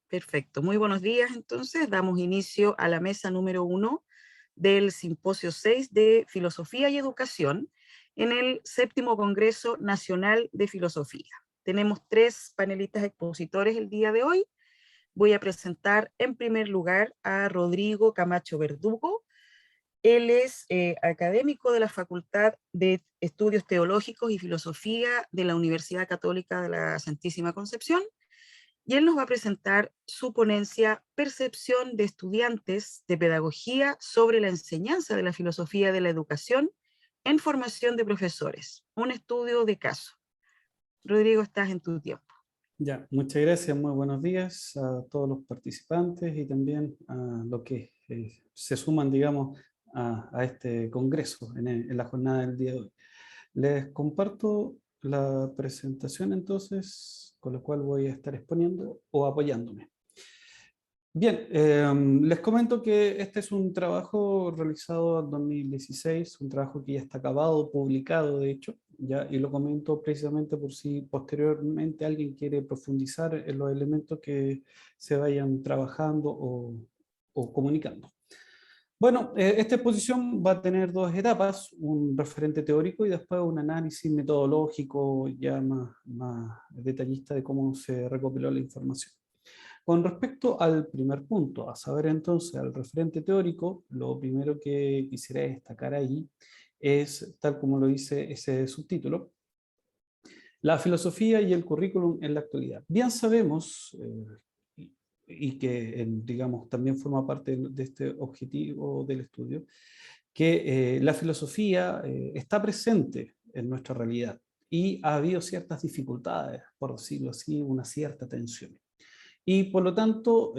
Perfecto. Muy buenos días. Entonces, damos inicio a la mesa número 1 del Simposio 6 de Filosofía y Educación en el séptimo Congreso Nacional de Filosofía. Tenemos 3 panelistas expositores el día de hoy. Voy a presentar en primer lugar a Rodrigo Camacho Verdugo. Él es académico de la Facultad de Estudios Teológicos y Filosofía de la Universidad Católica de la Santísima Concepción, y él nos va a presentar su ponencia Percepción de estudiantes de pedagogía sobre la enseñanza de la filosofía de la educación en formación de profesores, un estudio de caso. Rodrigo, estás en tu tiempo. Ya, muchas gracias, muy buenos días a todos los participantes y también a los que se suman, digamos, a este congreso en la jornada del día de hoy. Les comparto la presentación entonces, con la cual voy a estar exponiendo o apoyándome. Bien, les comento que este es un trabajo realizado en 2016, un trabajo que ya está acabado, publicado de hecho, ya, y lo comento precisamente por si posteriormente alguien quiere profundizar en los elementos que se vayan trabajando o comunicando. Bueno, esta exposición va a tener 2 etapas, un referente teórico y después un análisis metodológico ya más detallista de cómo se recopiló la información. Con respecto al primer punto, a saber entonces al referente teórico, lo primero que quisiera destacar ahí es, tal como lo dice ese subtítulo, la filosofía y el currículum en la actualidad. Bien sabemos, y que digamos también forma parte de este objetivo del estudio, que la filosofía está presente en nuestra realidad y ha habido ciertas dificultades, por decirlo así, una cierta tensión. Y por lo tanto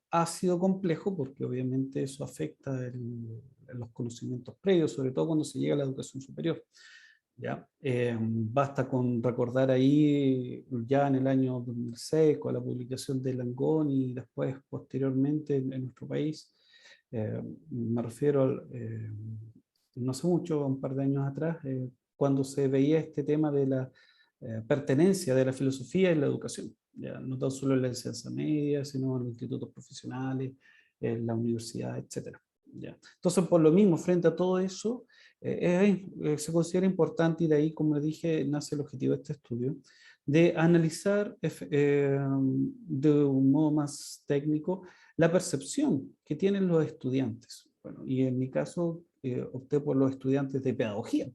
ha sido complejo porque obviamente eso afecta los conocimientos previos, sobre todo cuando se llega a la educación superior. ¿Ya? Basta con recordar ahí ya en el año 2006 con la publicación de Langón y después posteriormente en nuestro país, me refiero no sé mucho, un par de años atrás, cuando se veía este tema de la pertenencia de la filosofía en la educación, ya, no tan solo en la enseñanza media, sino en los institutos profesionales, en la universidad, etc. ¿Ya? Entonces, por lo mismo, frente a todo eso, se considera importante, y de ahí, como le dije, nace el objetivo de este estudio, de analizar de un modo más técnico la percepción que tienen los estudiantes. Bueno, y en mi caso opté por los estudiantes de pedagogía,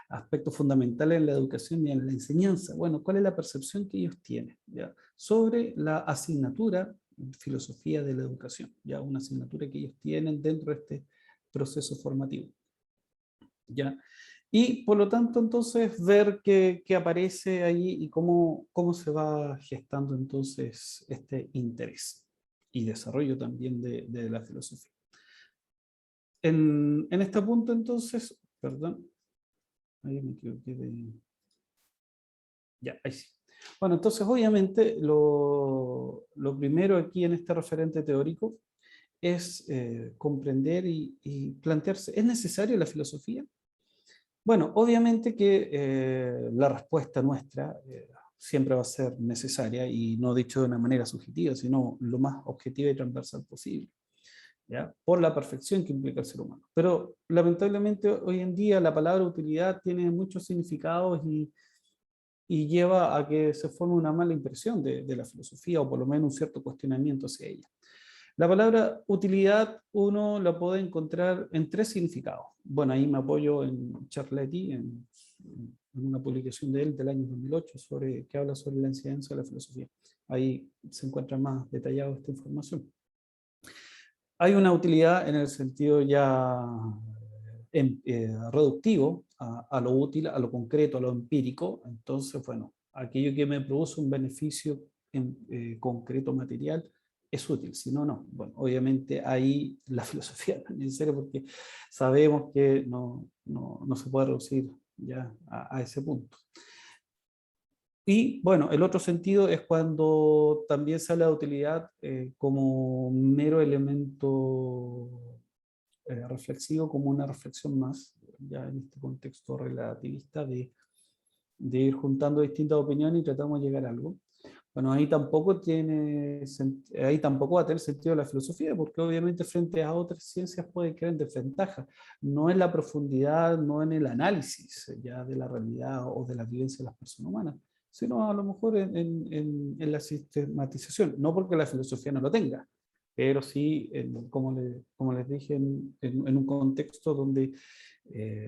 aspectos fundamentales en la educación y en la enseñanza. Bueno, ¿cuál es la percepción que ellos tienen, ¿ya?, sobre la asignatura filosofía de la educación? Ya, una asignatura que ellos tienen dentro de este proceso formativo. ¿Ya? Y por lo tanto, entonces, ver qué aparece ahí y cómo se va gestando entonces este interés y desarrollo también de la filosofía. En este punto, entonces, perdón, ahí me equivoqué de... Ya, ahí sí. Bueno, entonces, obviamente, lo primero aquí en este referente teórico es comprender y plantearse, ¿es necesaria la filosofía? Bueno, obviamente que la respuesta nuestra siempre va a ser necesaria, y no dicho de una manera subjetiva, sino lo más objetiva y transversal posible, ¿ya?, por la perfección que implica el ser humano. Pero lamentablemente hoy en día la palabra utilidad tiene muchos significados y lleva a que se forme una mala impresión de la filosofía, o por lo menos un cierto cuestionamiento hacia ella. La palabra utilidad uno la puede encontrar en 3 significados. Bueno, ahí me apoyo en Charletti, en una publicación de él del año 2008, que habla sobre la enseñanza de la filosofía. Ahí se encuentra más detallado esta información. Hay una utilidad en el sentido ya reductivo a lo útil, a lo concreto, a lo empírico. Entonces, bueno, aquello que me produce un beneficio concreto material es útil, si no, no. Bueno, obviamente ahí la filosofía no es necesaria porque sabemos que no se puede reducir ya a ese punto. Y bueno, el otro sentido es cuando también se habla de utilidad como mero elemento reflexivo, como una reflexión más, ya en este contexto relativista de ir juntando distintas opiniones y tratamos de llegar a algo. Bueno, ahí tampoco va a tener sentido la filosofía, porque obviamente frente a otras ciencias puede quedar en desventaja. No en la profundidad, no en el análisis ya de la realidad o de la vivencia de las personas humanas, sino a lo mejor en la sistematización. No porque la filosofía no lo tenga, pero sí, como les dije, en un contexto donde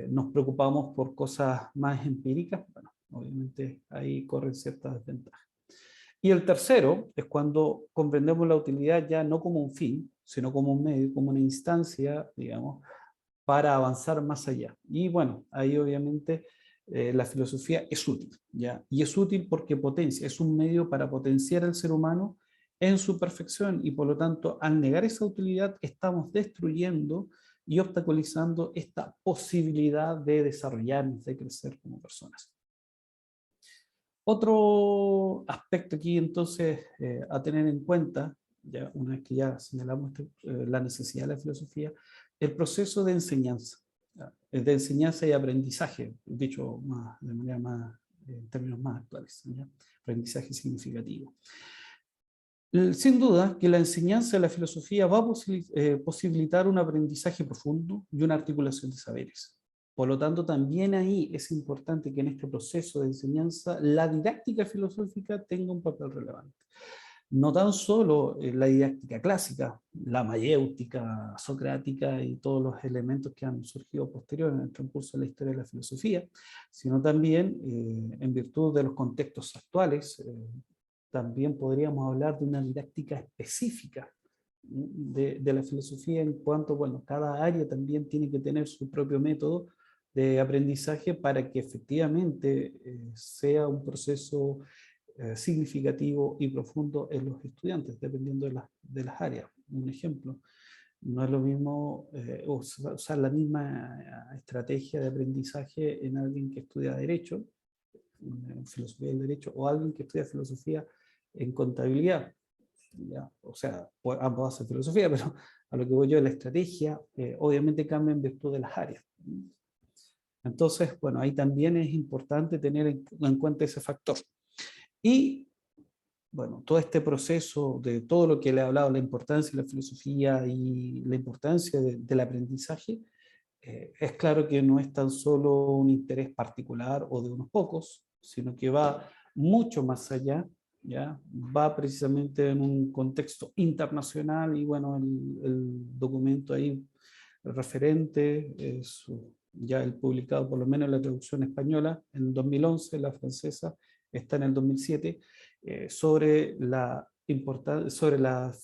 nos preocupamos por cosas más empíricas. Bueno, obviamente ahí corren ciertas desventajas. Y el tercero es cuando comprendemos la utilidad ya no como un fin, sino como un medio, como una instancia, digamos, para avanzar más allá. Y bueno, ahí obviamente la filosofía es útil, ¿ya? Y es útil porque potencia, es un medio para potenciar al ser humano en su perfección, y por lo tanto, al negar esa utilidad, estamos destruyendo y obstaculizando esta posibilidad de desarrollarnos, de crecer como personas. Otro aspecto aquí entonces a tener en cuenta, ya una vez que ya señalamos la necesidad de la filosofía, el proceso de enseñanza, ¿ya? De enseñanza y aprendizaje, dicho más, de manera más, en términos más actuales, ¿ya? Aprendizaje significativo. Sin duda que la enseñanza de la filosofía va a posibilitar un aprendizaje profundo y una articulación de saberes. Por lo tanto, también ahí es importante que en este proceso de enseñanza la didáctica filosófica tenga un papel relevante. No tan solo la didáctica clásica, la mayéutica, socrática y todos los elementos que han surgido posterior en el transcurso de la historia de la filosofía, sino también en virtud de los contextos actuales. También podríamos hablar de una didáctica específica de la filosofía, en cuanto, bueno, cada área también tiene que tener su propio método de aprendizaje para que efectivamente sea un proceso significativo y profundo en los estudiantes, dependiendo de las áreas. Un ejemplo, no es lo mismo usar la misma estrategia de aprendizaje en alguien que estudia Derecho, en filosofía del derecho, o alguien que estudia filosofía en contabilidad. ¿Ya? O sea, ambos hacen filosofía, pero a lo que voy yo, la estrategia obviamente cambia en virtud de las áreas. Entonces, bueno, ahí también es importante tener en cuenta ese factor. Y, bueno, todo este proceso de todo lo que le he hablado, la importancia de la filosofía y la importancia del aprendizaje, es claro que no es tan solo un interés particular o de unos pocos, sino que va mucho más allá, ¿ya? Va precisamente en un contexto internacional, y bueno, el documento ahí, el referente, es ya el publicado por lo menos en la traducción española en 2011, la francesa está en el 2007, sobre la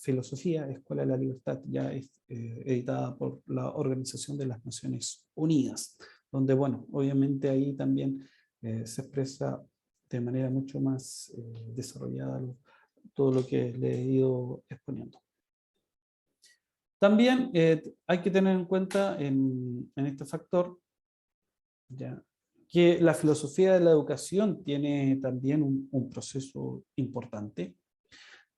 filosofía, Escuela de la Libertad, ya es editada por la Organización de las Naciones Unidas, donde, bueno, obviamente ahí también se expresa de manera mucho más desarrollada todo lo que le he ido exponiendo. También hay que tener en cuenta en este factor, ¿ya?, que la filosofía de la educación tiene también un proceso importante,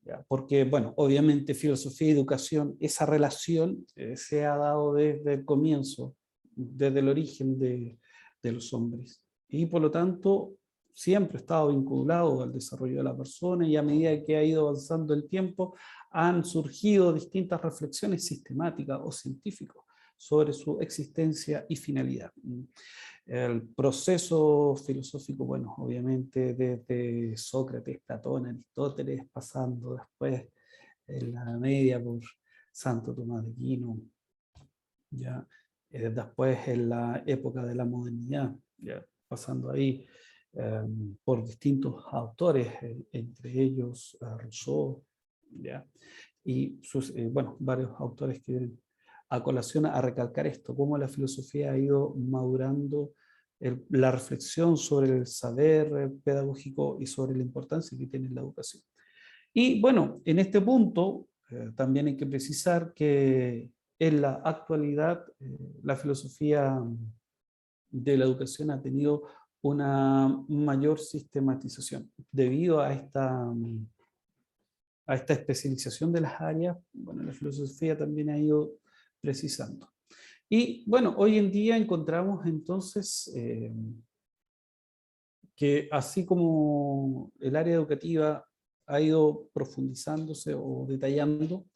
¿ya? Porque, bueno, obviamente filosofía y educación, esa relación se ha dado desde el comienzo, desde el origen de los hombres, y por lo tanto siempre ha estado vinculado al desarrollo de la persona, y a medida que ha ido avanzando el tiempo han surgido distintas reflexiones sistemáticas o científicas sobre su existencia y finalidad. El proceso filosófico, bueno, obviamente desde Sócrates, Platón, Aristóteles, pasando después en la Edad Media por Santo Tomás de Aquino, ya después en la época de la modernidad, ya pasando ahí por distintos autores, entre ellos Rousseau, ya, y bueno, varios autores que vienen a colación a recalcar esto, cómo la filosofía ha ido madurando la reflexión sobre el saber pedagógico y sobre la importancia que tiene la educación. Y bueno, en este punto también hay que precisar que en la actualidad la filosofía de la educación ha tenido una mayor sistematización debido a esta especialización de las áreas. Bueno, la filosofía también ha ido precisando. Y bueno, hoy en día encontramos entonces que así como el área educativa ha ido profundizándose o detallando.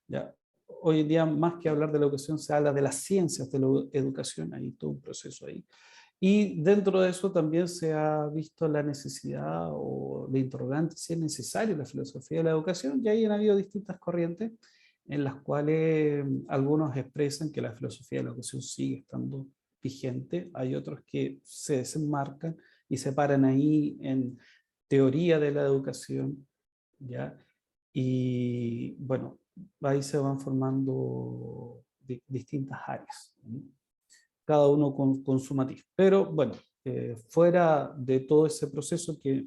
¿Ya? Hoy en día, más que hablar de la educación, se habla de las ciencias de la educación, hay todo un proceso ahí. Y dentro de eso también se ha visto la necesidad o la interrogante si es necesario la filosofía de la educación, y ahí han habido distintas corrientes en las cuales algunos expresan que la filosofía de la educación sigue estando vigente, hay otros que se desenmarcan y se paran ahí en teoría de la educación, ¿ya? Y bueno, ahí se van formando distintas áreas, ¿no? Cada uno con su matiz. Pero bueno, fuera de todo ese proceso que,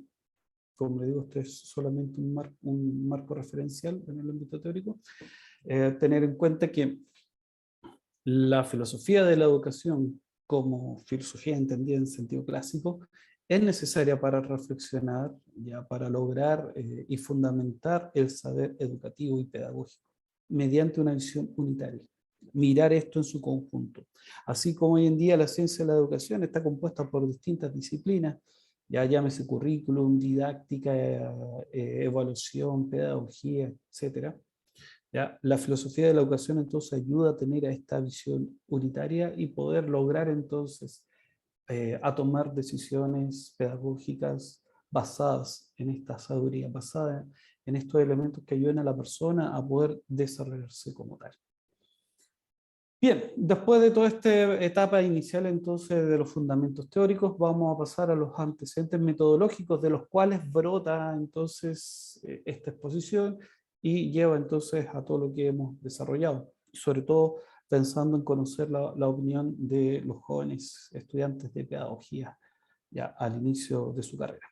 como le digo, esto es solamente un marco referencial en el ámbito teórico, tener en cuenta que la filosofía de la educación, como filosofía entendida en sentido clásico, es necesaria para reflexionar, ya para lograr y fundamentar el saber educativo y pedagógico, mediante una visión unitaria. Mirar esto en su conjunto. Así como hoy en día la ciencia de la educación está compuesta por distintas disciplinas, ya llámese currículum, didáctica, evaluación, pedagogía, etcétera. ¿Ya? La filosofía de la educación entonces ayuda a tener a esta visión unitaria y poder lograr entonces a tomar decisiones pedagógicas basadas en esta sabiduría, basadas en estos elementos que ayuden a la persona a poder desarrollarse como tal. Bien, después de toda esta etapa inicial entonces de los fundamentos teóricos, vamos a pasar a los antecedentes metodológicos de los cuales brota entonces esta exposición y lleva entonces a todo lo que hemos desarrollado, sobre todo pensando en conocer la opinión de los jóvenes estudiantes de pedagogía ya al inicio de su carrera.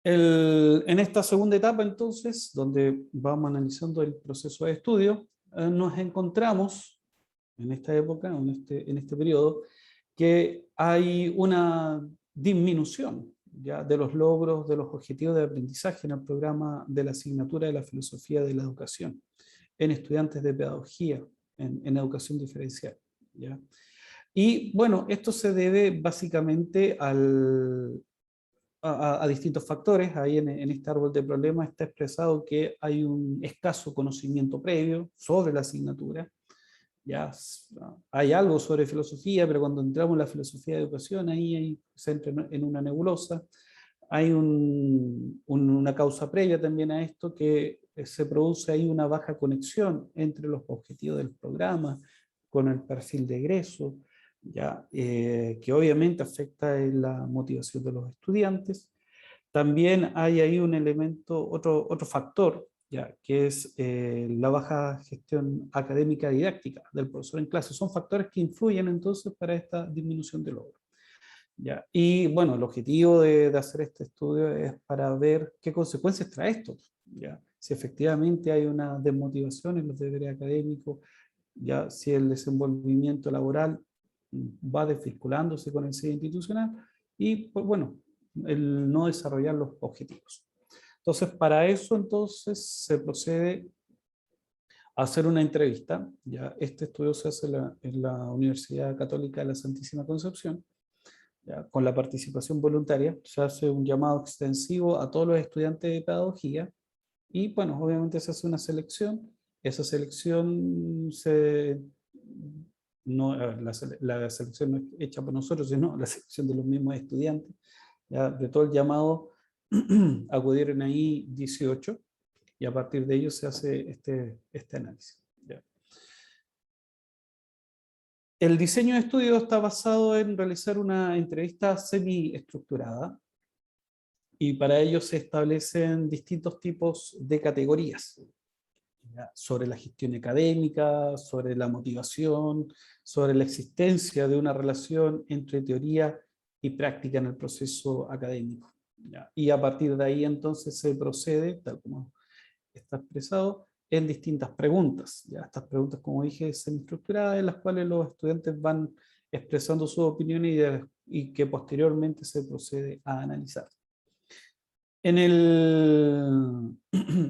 En esta segunda etapa entonces, donde vamos analizando el proceso de estudio, nos encontramos en esta época, en este periodo, que hay una disminución ya de los logros, de los objetivos de aprendizaje en el programa de la asignatura de la filosofía de la educación, en estudiantes de pedagogía, en educación diferencial, ¿ya? Y bueno, esto se debe básicamente a distintos factores. Ahí en este árbol de problemas está expresado que hay un escaso conocimiento previo sobre la asignatura. Ya hay algo sobre filosofía, pero cuando entramos en la filosofía de educación, ahí se entra en una nebulosa. Hay una causa previa también a esto, que se produce ahí una baja conexión entre los objetivos del programa con el perfil de egreso, ya, que obviamente afecta en la motivación de los estudiantes. También hay ahí un elemento, otro factor, ya, que es la baja gestión académica didáctica del profesor en clase. Son factores que influyen entonces para esta disminución de logro. ¿Ya? Y bueno, el objetivo de hacer este estudio es para ver qué consecuencias trae esto, ¿ya? Si efectivamente hay una desmotivación en los deberes académicos, ya si el desenvolvimiento laboral va desvinculándose con el sello institucional y pues bueno, el no desarrollar los objetivos. Entonces, para eso entonces se procede a hacer una entrevista. Ya este estudio se hace en la Universidad Católica de la Santísima Concepción, ya, con la participación voluntaria. Se hace un llamado extensivo a todos los estudiantes de pedagogía y bueno, obviamente se hace una selección. Esa selección no, la selección no es hecha por nosotros, sino la selección de los mismos estudiantes. Ya, de todo el llamado acudieron ahí 18 y a partir de ello se hace este análisis. Ya. El diseño de estudio está basado en realizar una entrevista semi-estructurada y para ello se establecen distintos tipos de categorías, ¿ya? Sobre la gestión académica, sobre la motivación, sobre la existencia de una relación entre teoría y práctica en el proceso académico, ¿ya? Y a partir de ahí entonces se procede, tal como está expresado, en distintas preguntas. ¿Ya? Estas preguntas, como dije, semiestructuradas, en las cuales los estudiantes van expresando sus opiniones y que posteriormente se procede a analizar. En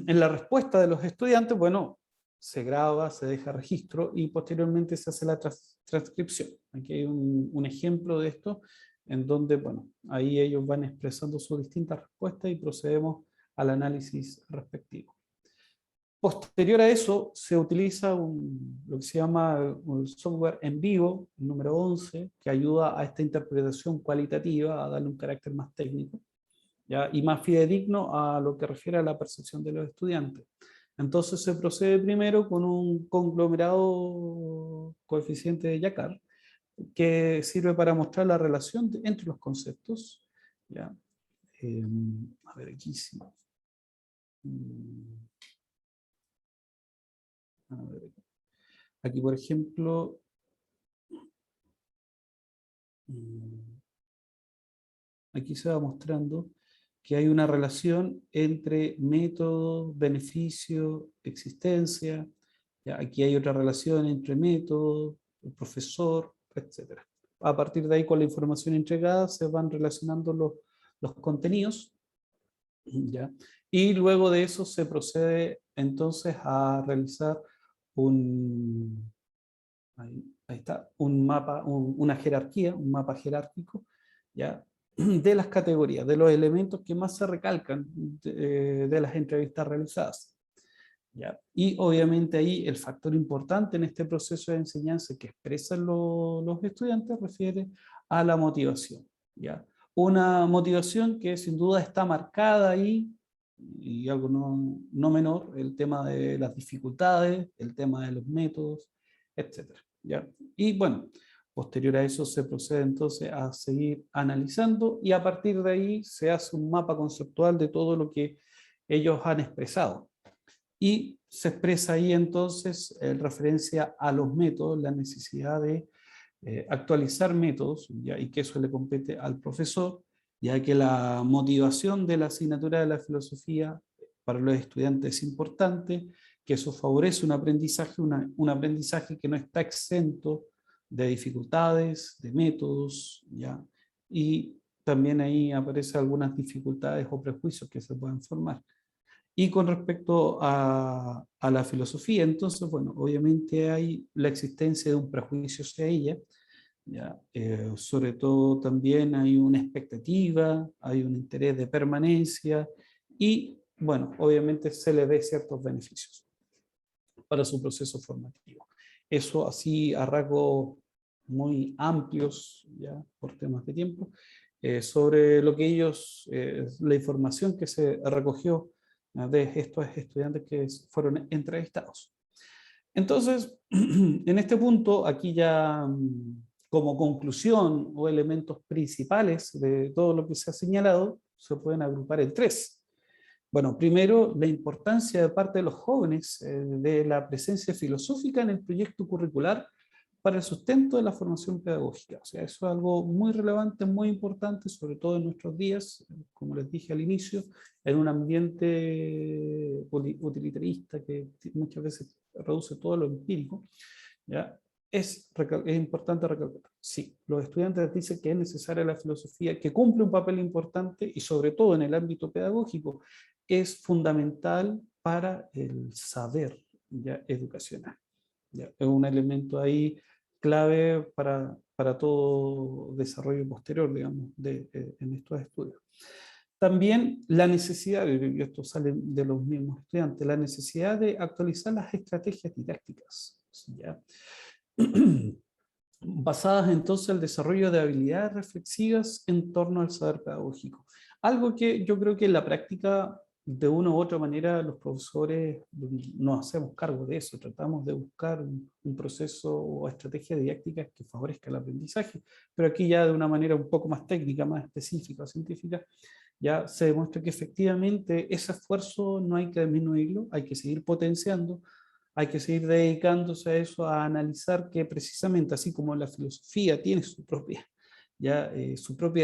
la respuesta de los estudiantes, bueno, se graba, se deja registro y posteriormente se hace la transcripción. Aquí hay un ejemplo de esto, en donde, bueno, ahí ellos van expresando sus distintas respuestas y procedemos al análisis respectivo. Posterior a eso, se utiliza lo que se llama un software en vivo, el número 11, que ayuda a esta interpretación cualitativa, a darle un carácter más técnico, ¿ya? Y más fidedigno a lo que refiere a la percepción de los estudiantes. Entonces se procede primero con un conglomerado coeficiente de Yacar, que sirve para mostrar la relación entre los conceptos. ¿Ya? A ver, aquí sí. A ver, aquí, por ejemplo, aquí se va mostrando que hay una relación entre método, beneficio, existencia. ¿Ya? Aquí hay otra relación entre método, el profesor, etc. A partir de ahí, con la información entregada, se van relacionando los contenidos. ¿Ya? Y luego de eso se procede entonces a realizar ahí está, un mapa, una jerarquía, un mapa jerárquico, ¿ya? De las categorías, de los elementos que más se recalcan de las entrevistas realizadas. ¿Ya? Y obviamente ahí el factor importante en este proceso de enseñanza que expresan los estudiantes refiere a la motivación. ¿Ya? Una motivación que sin duda está marcada ahí, y algo no menor, el tema de las dificultades, el tema de los métodos, etc. ¿Ya? Y bueno, posterior a eso se procede entonces a seguir analizando y a partir de ahí se hace un mapa conceptual de todo lo que ellos han expresado. Y se expresa ahí entonces en referencia a los métodos, la necesidad de actualizar métodos, ¿ya? Y que eso le compete al profesor, ya que la motivación de la asignatura de la filosofía para los estudiantes es importante, que eso favorece un aprendizaje que no está exento de dificultades, de métodos, ¿ya? Y también ahí aparecen algunas dificultades o prejuicios que se pueden formar. Y con respecto a la filosofía, entonces, bueno, obviamente hay la existencia de un prejuicio hacia ella, ¿ya? Sobre todo también hay una expectativa, hay un interés de permanencia y, bueno, obviamente se le ve ciertos beneficios para su proceso formativo. Eso así a rasgos muy amplios, ya por temas de tiempo, sobre lo que ellos, la información que se recogió de estos estudiantes que fueron entrevistados. Entonces, en este punto, aquí ya como conclusión o elementos principales de todo lo que se ha señalado, se pueden agrupar en tres. Bueno, primero, la importancia de parte de los jóvenes de la presencia filosófica en el proyecto curricular para el sustento de la formación pedagógica. O sea, eso es algo muy relevante, muy importante, sobre todo en nuestros días, como les dije al inicio, en un ambiente utilitarista que muchas veces reduce todo lo empírico, ¿ya? Es importante recalcar, sí, los estudiantes dicen que es necesaria la filosofía, que cumple un papel importante y sobre todo en el ámbito pedagógico, es fundamental para el saber, ¿ya? Educacional. ¿Ya? Es un elemento ahí clave para todo desarrollo posterior, digamos, en estos estudios. También la necesidad, y esto sale de los mismos estudiantes, la necesidad de actualizar las estrategias didácticas, ¿ya? Basadas entonces en el desarrollo de habilidades reflexivas en torno al saber pedagógico. Algo que yo creo que en la práctica, de una u otra manera, los profesores nos hacemos cargo de eso, tratamos de buscar un proceso o estrategia didáctica que favorezca el aprendizaje, pero aquí ya de una manera un poco más técnica, más específica, científica, ya se demuestra que efectivamente ese esfuerzo no hay que disminuirlo, hay que seguir potenciando, hay que seguir dedicándose a eso, a analizar que precisamente así como la filosofía tiene su propia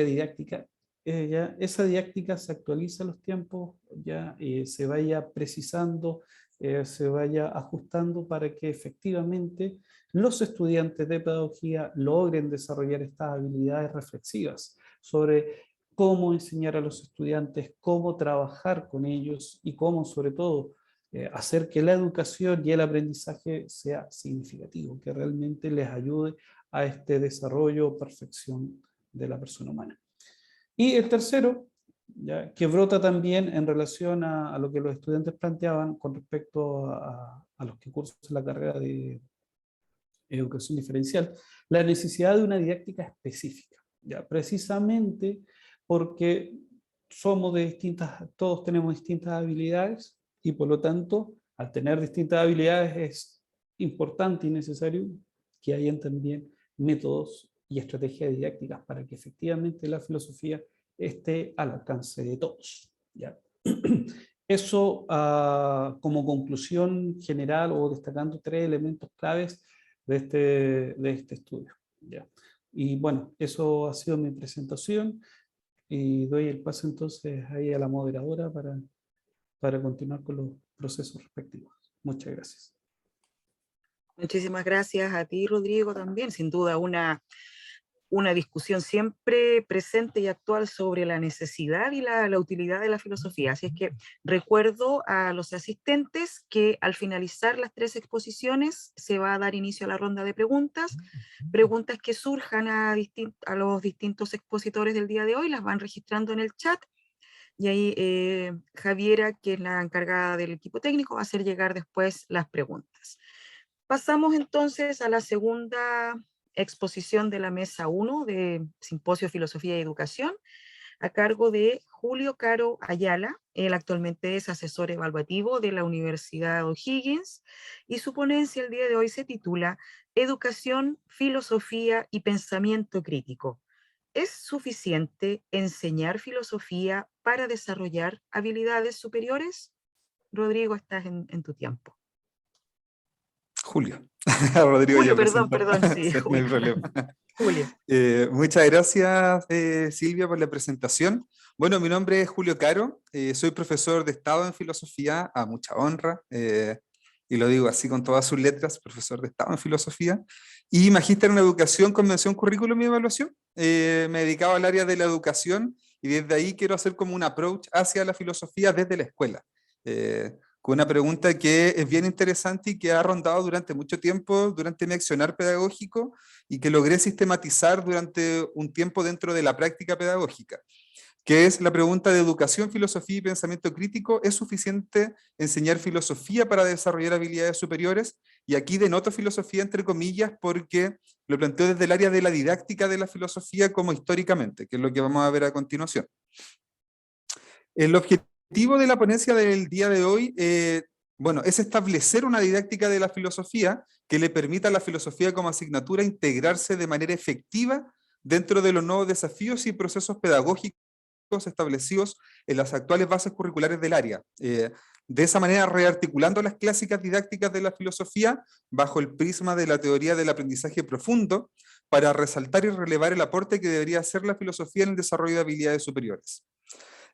didáctica, ya esa didáctica se actualiza a los tiempos, ya se vaya precisando, se vaya ajustando para que efectivamente los estudiantes de pedagogía logren desarrollar estas habilidades reflexivas sobre cómo enseñar a los estudiantes, cómo trabajar con ellos y cómo sobre todo hacer que la educación y el aprendizaje sea significativo, que realmente les ayude a este desarrollo o perfección de la persona humana. Y el tercero, ¿ya? Que brota también en relación a lo que los estudiantes planteaban con respecto a los que cursan la carrera de educación diferencial, la necesidad de una didáctica específica, ¿ya? Precisamente porque somos de distintas, todos tenemos distintas habilidades y por lo tanto, al tener distintas habilidades es importante y necesario que hayan también métodos y estrategias didácticas para que efectivamente la filosofía esté al alcance de todos, ¿ya? Eso como conclusión general o destacando tres elementos claves de este estudio, ¿ya? Y bueno, eso ha sido mi presentación y doy el paso entonces ahí a la moderadora para continuar con los procesos respectivos. Muchas gracias. Muchísimas gracias a ti, Rodrigo, también. Sin duda, una discusión siempre presente y actual sobre la necesidad y la utilidad de la filosofía. Así es que recuerdo a los asistentes que al finalizar las tres exposiciones se va a dar inicio a la ronda de preguntas. Preguntas que surjan a los distintos expositores del día de hoy, las van registrando en el chat. Y ahí Javiera, que es la encargada del equipo técnico, va a hacer llegar después las preguntas. Pasamos entonces a la segunda exposición de la mesa 1 de Simposio Filosofía y Educación, a cargo de Julio Caro Ayala. Él actualmente es asesor evaluativo de la Universidad O'Higgins y su ponencia el día de hoy se titula Educación, Filosofía y Pensamiento Crítico. ¿Es suficiente enseñar filosofía para desarrollar habilidades superiores? Rodrigo, estás en tu tiempo. Julio. Rodrigo Julio, ya perdón, presentó. sí, Sí, no hay Julio. problema. Julio. Muchas gracias, Silvia, por la presentación. Bueno, mi nombre es Julio Caro, soy profesor de Estado en Filosofía, a mucha honra, y lo digo así con todas sus letras, profesor de Estado en Filosofía, y magíster en Educación con mención Currículum y Evaluación. Me he dedicado al área de la educación, y desde ahí quiero hacer como un approach hacia la filosofía desde la escuela. Con una pregunta que es bien interesante y que ha rondado durante mucho tiempo, durante mi accionar pedagógico, y que logré sistematizar durante un tiempo dentro de la práctica pedagógica, que es la pregunta de educación, filosofía y pensamiento crítico. ¿Es suficiente enseñar filosofía para desarrollar habilidades superiores? Y aquí denoto filosofía entre comillas porque lo planteo desde el área de la didáctica de la filosofía como históricamente, que es lo que vamos a ver a continuación. El objetivo de la ponencia del día de hoy, bueno, es establecer una didáctica de la filosofía que le permita a la filosofía como asignatura integrarse de manera efectiva dentro de los nuevos desafíos y procesos pedagógicos establecidos en las actuales bases curriculares del área. De esa manera, rearticulando las clásicas didácticas de la filosofía bajo el prisma de la teoría del aprendizaje profundo para resaltar y relevar el aporte que debería hacer la filosofía en el desarrollo de habilidades superiores.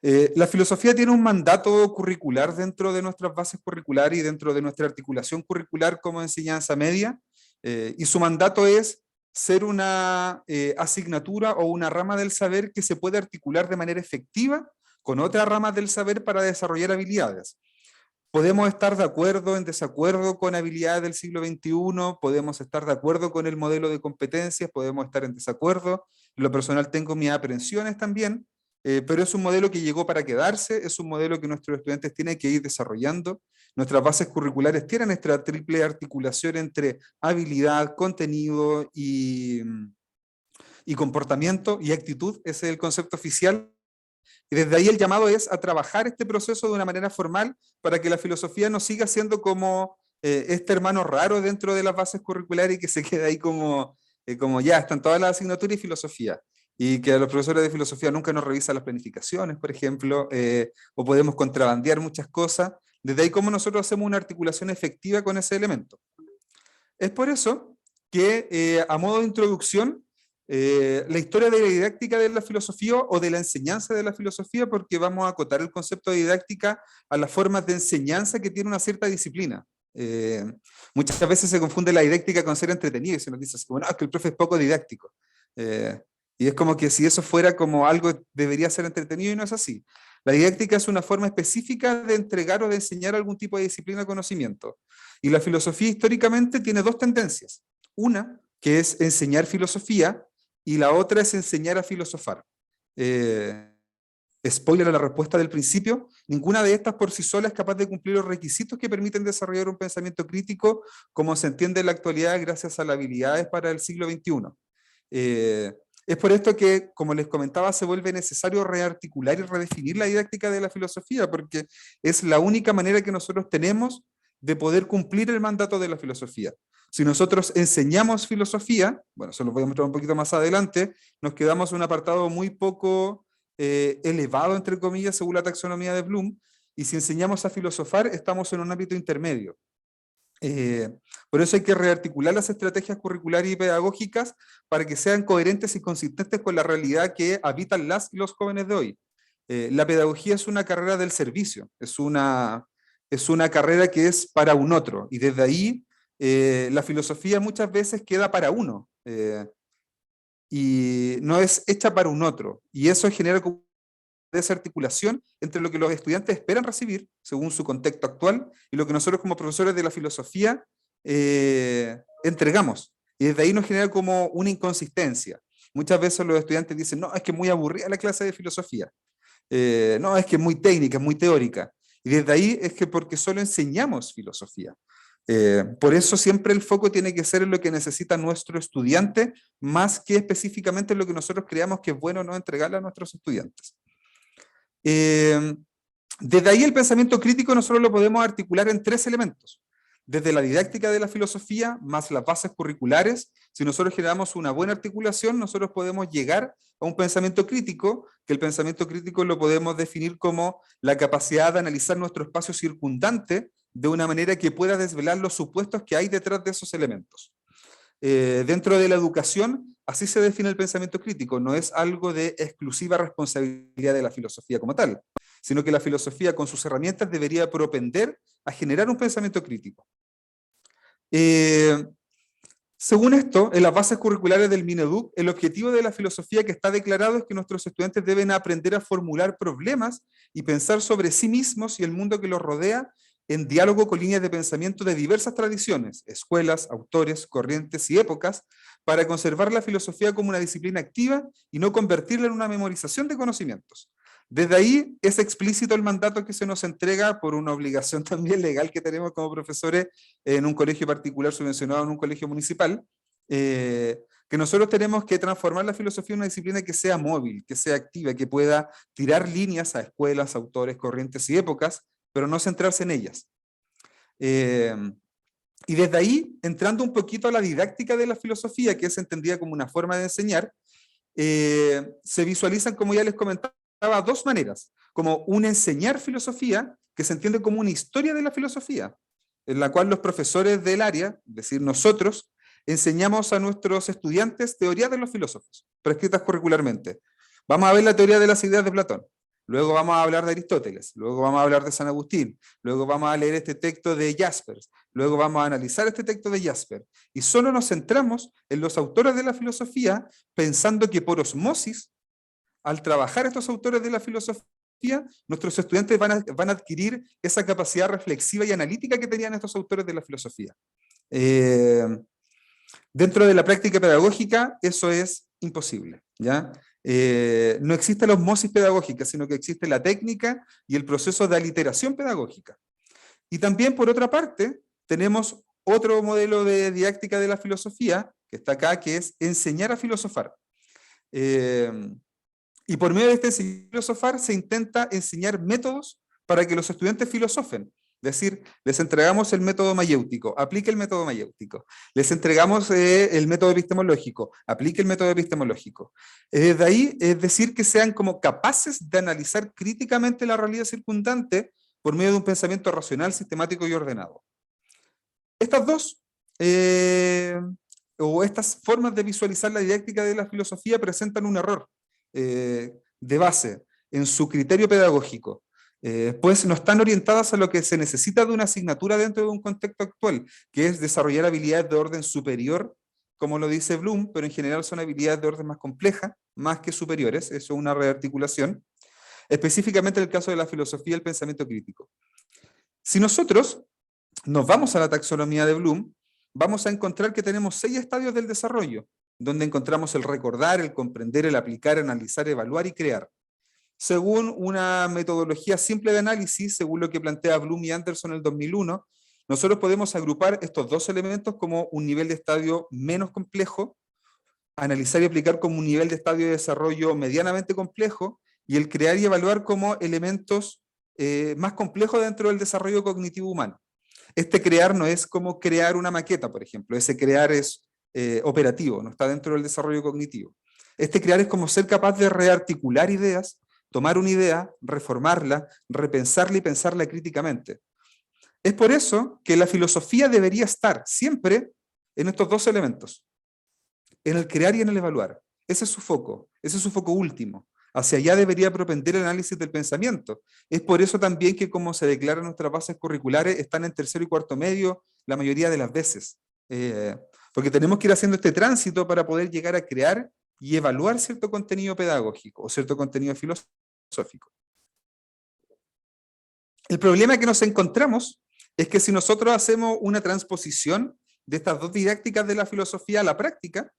La filosofía tiene un mandato curricular dentro de nuestras bases curriculares y dentro de nuestra articulación curricular como enseñanza media, y su mandato es ser una asignatura o una rama del saber que se puede articular de manera efectiva con otras ramas del saber para desarrollar habilidades. Podemos estar de acuerdo, en desacuerdo con habilidades del siglo XXI, podemos estar de acuerdo con el modelo de competencias, podemos estar en desacuerdo. En lo personal tengo mis aprensiones también, pero es un modelo que llegó para quedarse, es un modelo que nuestros estudiantes tienen que ir desarrollando. Nuestras bases curriculares tienen esta triple articulación entre habilidad, contenido y comportamiento y actitud. Ese es el concepto oficial. Y desde ahí el llamado es a trabajar este proceso de una manera formal para que la filosofía no siga siendo como este hermano raro dentro de las bases curriculares y que se quede ahí como ya están todas las asignaturas y filosofía. Y que a los profesores de filosofía nunca nos revisan las planificaciones, por ejemplo, o podemos contrabandear muchas cosas. Desde ahí cómo nosotros hacemos una articulación efectiva con ese elemento. Es por eso que a modo de introducción, la historia de la didáctica de la filosofía o de la enseñanza de la filosofía, porque vamos a acotar el concepto de didáctica a las formas de enseñanza que tiene una cierta disciplina. Muchas veces se confunde la didáctica con ser entretenido y se nos dice así, bueno, es que el profe es poco didáctico. Y es como que si eso fuera como algo debería ser entretenido y no es así. La didáctica es una forma específica de entregar o de enseñar algún tipo de disciplina o conocimiento. Y la filosofía históricamente tiene dos tendencias. Una, que es enseñar filosofía, y la otra es enseñar a filosofar. spoiler a la respuesta del principio, ninguna de estas por sí sola es capaz de cumplir los requisitos que permiten desarrollar un pensamiento crítico como se entiende en la actualidad gracias a las habilidades para el siglo XXI. Es por esto que, como les comentaba, se vuelve necesario rearticular y redefinir la didáctica de la filosofía, porque es la única manera que nosotros tenemos de poder cumplir el mandato de la filosofía. Si nosotros enseñamos filosofía, bueno, se lo voy a mostrar un poquito más adelante, nos quedamos en un apartado muy poco elevado, entre comillas, según la taxonomía de Bloom, y si enseñamos a filosofar, estamos en un ámbito intermedio. Por eso hay que rearticular las estrategias curriculares y pedagógicas para que sean coherentes y consistentes con la realidad que habitan las y los jóvenes de hoy. La pedagogía es una carrera del servicio, es una carrera que es para un otro, y desde ahí la filosofía muchas veces queda para uno, y no es hecha para un otro, y eso genera como desarticulación entre lo que los estudiantes esperan recibir, según su contexto actual, y lo que nosotros como profesores de la filosofía entregamos. Y desde ahí nos genera como una inconsistencia. Muchas veces los estudiantes dicen, no, es que es muy aburrida la clase de filosofía. No, es que es muy técnica, es muy teórica. Y desde ahí es que porque solo enseñamos filosofía. Por eso siempre el foco tiene que ser en lo que necesita nuestro estudiante, más que específicamente en lo que nosotros creamos que es bueno no entregarle a nuestros estudiantes. Desde ahí el pensamiento crítico nosotros lo podemos articular en 3 elementos. Desde la didáctica de la filosofía, más las bases curriculares, si nosotros generamos una buena articulación, nosotros podemos llegar a un pensamiento crítico, que el pensamiento crítico lo podemos definir como la capacidad de analizar nuestro espacio circundante de una manera que pueda desvelar los supuestos que hay detrás de esos elementos. Dentro de la educación, así se define el pensamiento crítico, no es algo de exclusiva responsabilidad de la filosofía como tal, sino que la filosofía con sus herramientas debería propender a generar un pensamiento crítico. Según esto, en las bases curriculares del Mineduc, el objetivo de la filosofía que está declarado es que nuestros estudiantes deben aprender a formular problemas y pensar sobre sí mismos y el mundo que los rodea en diálogo con líneas de pensamiento de diversas tradiciones, escuelas, autores, corrientes y épocas, para conservar la filosofía como una disciplina activa y no convertirla en una memorización de conocimientos. Desde ahí es explícito el mandato que se nos entrega por una obligación también legal que tenemos como profesores en un colegio particular subvencionado en un colegio municipal, que nosotros tenemos que transformar la filosofía en una disciplina que sea móvil, que sea activa, que pueda tirar líneas a escuelas, autores, corrientes y épocas, pero no centrarse en ellas. Y desde ahí, entrando un poquito a la didáctica de la filosofía, que es entendida como una forma de enseñar, se visualizan, como ya les comentaba, 2 maneras, como un enseñar filosofía, que se entiende como una historia de la filosofía, en la cual los profesores del área, es decir, nosotros, enseñamos a nuestros estudiantes teorías de los filósofos, prescritas curricularmente. Vamos a ver la teoría de las ideas de Platón, luego vamos a hablar de Aristóteles, luego vamos a hablar de San Agustín, luego vamos a leer este texto de Jaspers, luego vamos a analizar este texto de Jasper, y solo nos centramos en los autores de la filosofía, pensando que por osmosis, al trabajar estos autores de la filosofía, nuestros estudiantes van a adquirir esa capacidad reflexiva y analítica que tenían estos autores de la filosofía. Dentro de la práctica pedagógica, eso es imposible, ¿ya? No existe la osmosis pedagógica, sino que existe la técnica y el proceso de aliteración pedagógica. Y también, por otra parte, tenemos otro modelo de didáctica de la filosofía, que está acá, que es enseñar a filosofar. Y por medio de este enseñar a filosofar se intenta enseñar métodos para que los estudiantes filosofen. Es decir, les entregamos el método mayéutico, aplique el método mayéutico. Les entregamos el método epistemológico, aplique el método epistemológico. De ahí, es decir, que sean como capaces de analizar críticamente la realidad circundante por medio de un pensamiento racional, sistemático y ordenado. Estas dos, o estas formas de visualizar la didáctica de la filosofía presentan un error de base en su criterio pedagógico, pues no están orientadas a lo que se necesita de una asignatura dentro de un contexto actual, que es desarrollar habilidades de orden superior, como lo dice Bloom, pero en general son habilidades de orden más complejas, más que superiores, eso es una rearticulación, específicamente en el caso de la filosofía y el pensamiento crítico. Si nosotros nos vamos a la taxonomía de Bloom, vamos a encontrar que tenemos 6 estadios del desarrollo, donde encontramos el recordar, el comprender, el aplicar, analizar, evaluar y crear. según una metodología simple de análisis, según lo que plantea Bloom y Anderson en el 2001, nosotros podemos agrupar estos dos elementos como un nivel de estadio menos complejo, analizar y aplicar como un nivel de estadio de desarrollo medianamente complejo, y el crear y evaluar como elementos más complejos dentro del desarrollo cognitivo humano. Este crear no es como crear una maqueta, por ejemplo. Ese crear es operativo, no está dentro del desarrollo cognitivo. Este crear es como ser capaz de rearticular ideas, tomar una idea, reformarla, repensarla y pensarla críticamente. Es por eso que la filosofía debería estar siempre en estos dos elementos, en el crear y en el evaluar. Ese es su foco último. Hacia allá debería propender el análisis del pensamiento. Es por eso también que, como se declara en nuestras bases curriculares, están en tercero y cuarto medio la mayoría de las veces. Porque tenemos que ir haciendo este tránsito para poder llegar a crear y evaluar cierto contenido pedagógico o cierto contenido filosófico. El problema que nos encontramos es que si nosotros hacemos una transposición de estas dos didácticas de la filosofía a la práctica,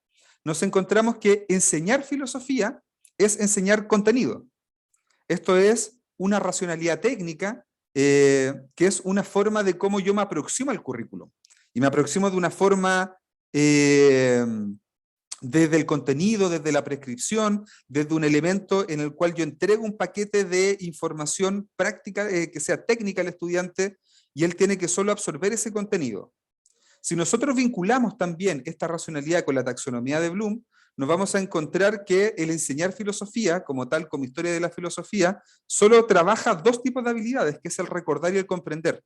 nos encontramos que enseñar filosofía es enseñar contenido. Esto es una racionalidad técnica que es una forma de cómo yo me aproximo al currículum. Y me aproximo de una forma desde el contenido, desde la prescripción, desde un elemento en el cual yo entrego un paquete de información práctica, que sea técnica al estudiante, y él tiene que solo absorber ese contenido. Si nosotros vinculamos también esta racionalidad con la taxonomía de Bloom, nos vamos a encontrar que el enseñar filosofía, como tal, como historia de la filosofía, solo trabaja dos tipos de habilidades, que es el recordar y el comprender.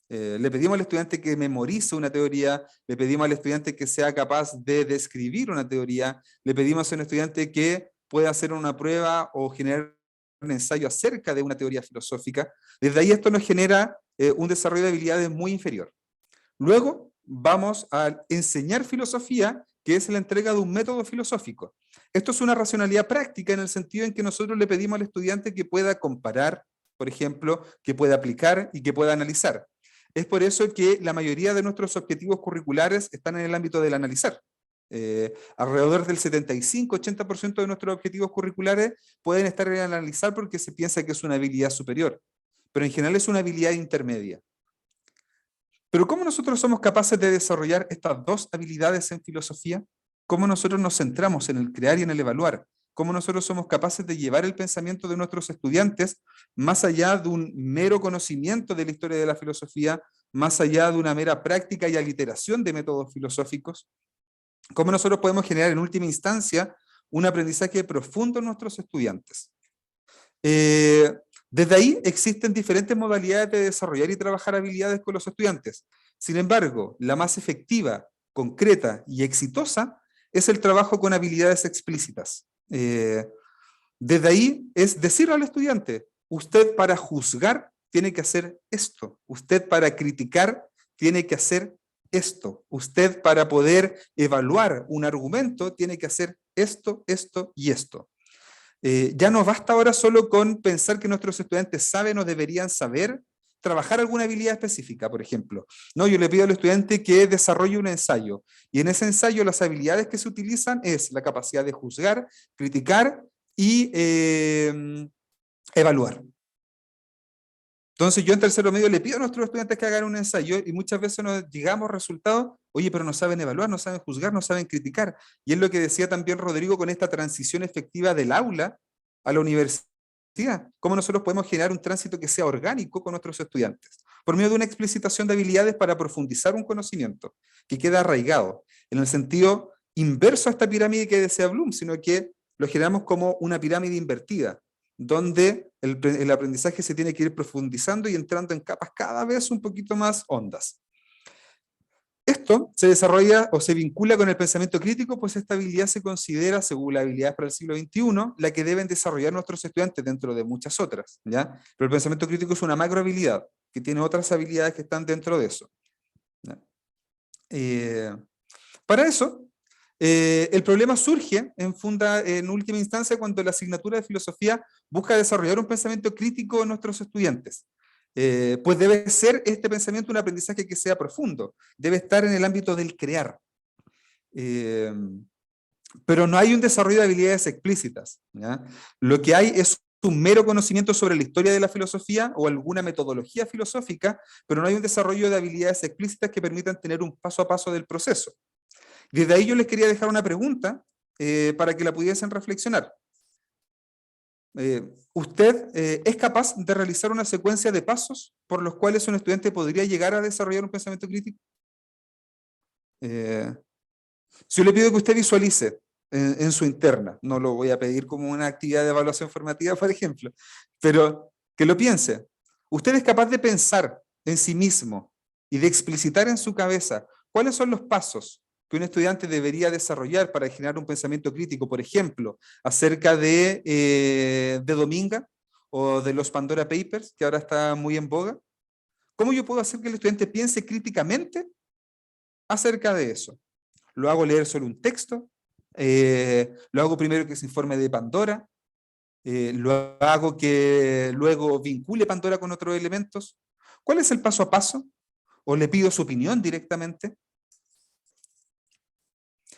Le pedimos al estudiante que memorice una teoría, le pedimos al estudiante que sea capaz de describir una teoría, le pedimos a un estudiante que pueda hacer una prueba o generar un ensayo acerca de una teoría filosófica. Desde ahí esto nos genera un desarrollo de habilidades muy inferior. Luego vamos a enseñar filosofía, que es la entrega de un método filosófico. Esto es una racionalidad práctica en el sentido en que nosotros le pedimos al estudiante que pueda comparar, por ejemplo, que pueda aplicar y que pueda analizar. Es por eso que la mayoría de nuestros objetivos curriculares están en el ámbito del analizar. Alrededor del 75-80% de nuestros objetivos curriculares pueden estar en el analizar porque se piensa que es una habilidad superior, pero en general es una habilidad intermedia. Pero ¿cómo nosotros somos capaces de desarrollar estas dos habilidades en filosofía? ¿Cómo nosotros nos centramos en el crear y en el evaluar? ¿Cómo nosotros somos capaces de llevar el pensamiento de nuestros estudiantes más allá de un mero conocimiento de la historia de la filosofía, más allá de una mera práctica y aliteración de métodos filosóficos? ¿Cómo nosotros podemos generar en última instancia un aprendizaje profundo en nuestros estudiantes? Desde ahí existen diferentes modalidades de desarrollar y trabajar habilidades con los estudiantes. Sin embargo, la más efectiva, concreta y exitosa es el trabajo con habilidades explícitas. Desde ahí es decirle al estudiante, usted para juzgar tiene que hacer esto, usted para criticar tiene que hacer esto, usted para poder evaluar un argumento tiene que hacer esto, esto y esto. Ya no basta ahora solo con pensar que nuestros estudiantes saben o deberían saber trabajar alguna habilidad específica, por ejemplo. No, yo le pido al estudiante que desarrolle un ensayo, y en ese ensayo las habilidades que se utilizan es la capacidad de juzgar, criticar y evaluar. Entonces yo en tercero medio le pido a nuestros estudiantes que hagan un ensayo y muchas veces nos llegamos a resultados, oye, pero no saben evaluar, no saben juzgar, no saben criticar. Y es lo que decía también Rodrigo con esta transición efectiva del aula a la universidad. Cómo nosotros podemos generar un tránsito que sea orgánico con nuestros estudiantes, por medio de una explicitación de habilidades para profundizar un conocimiento que queda arraigado, en el sentido inverso a esta pirámide que desea Bloom, sino que lo generamos como una pirámide invertida, donde el aprendizaje se tiene que ir profundizando y entrando en capas cada vez un poquito más hondas. Esto se desarrolla o se vincula con el pensamiento crítico, pues esta habilidad se considera, según las habilidades para el siglo XXI, la que deben desarrollar nuestros estudiantes dentro de muchas otras, ¿ya? Pero el pensamiento crítico es una macro habilidad, que tiene otras habilidades que están dentro de eso, ¿ya? Para eso, el problema surge en última instancia cuando la asignatura de filosofía busca desarrollar un pensamiento crítico en nuestros estudiantes. Pues debe ser este pensamiento un aprendizaje que sea profundo, debe estar en el ámbito del crear. Pero no hay un desarrollo de habilidades explícitas, ¿ya? Lo que hay es un mero conocimiento sobre la historia de la filosofía o alguna metodología filosófica, pero no hay un desarrollo de habilidades explícitas que permitan tener un paso a paso del proceso. Desde ahí yo les quería dejar una pregunta para que la pudiesen reflexionar. ¿Usted es capaz de realizar una secuencia de pasos por los cuales un estudiante podría llegar a desarrollar un pensamiento crítico? Si yo le pido que usted visualice en su interna, no lo voy a pedir como una actividad de evaluación formativa, por ejemplo, pero que lo piense. ¿Usted es capaz de pensar en sí mismo y de explicitar en su cabeza cuáles son los pasos que un estudiante debería desarrollar para generar un pensamiento crítico, por ejemplo, acerca de Dominga o de los Pandora Papers, que ahora está muy en boga? ¿Cómo yo puedo hacer que el estudiante piense críticamente acerca de eso? ¿Lo hago leer solo un texto? ¿Lo hago primero que se informe de Pandora? ¿Lo hago que luego vincule Pandora con otros elementos? ¿Cuál es el paso a paso? ¿O le pido su opinión directamente?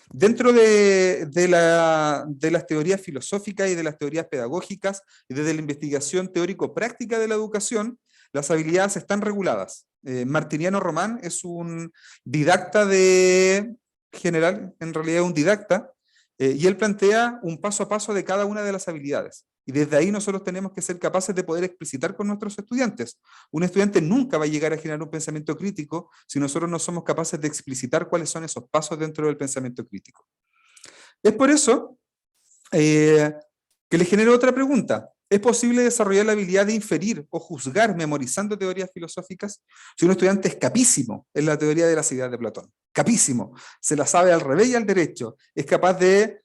Dentro de las teorías filosóficas y de las teorías pedagógicas y desde la investigación teórico-práctica de la educación, las habilidades están reguladas. Martiniano Román es un didacta general, en realidad es un didacta, y él plantea un paso a paso de cada una de las habilidades. Y desde ahí nosotros tenemos que ser capaces de poder explicitar con nuestros estudiantes. Un estudiante nunca va a llegar a generar un pensamiento crítico si nosotros no somos capaces de explicitar cuáles son esos pasos dentro del pensamiento crítico. Es por eso que le genero otra pregunta. ¿Es posible desarrollar la habilidad de inferir o juzgar memorizando teorías filosóficas? Si un estudiante es capísimo en la teoría de las ideas de Platón, capísimo, se la sabe al revés y al derecho, es capaz de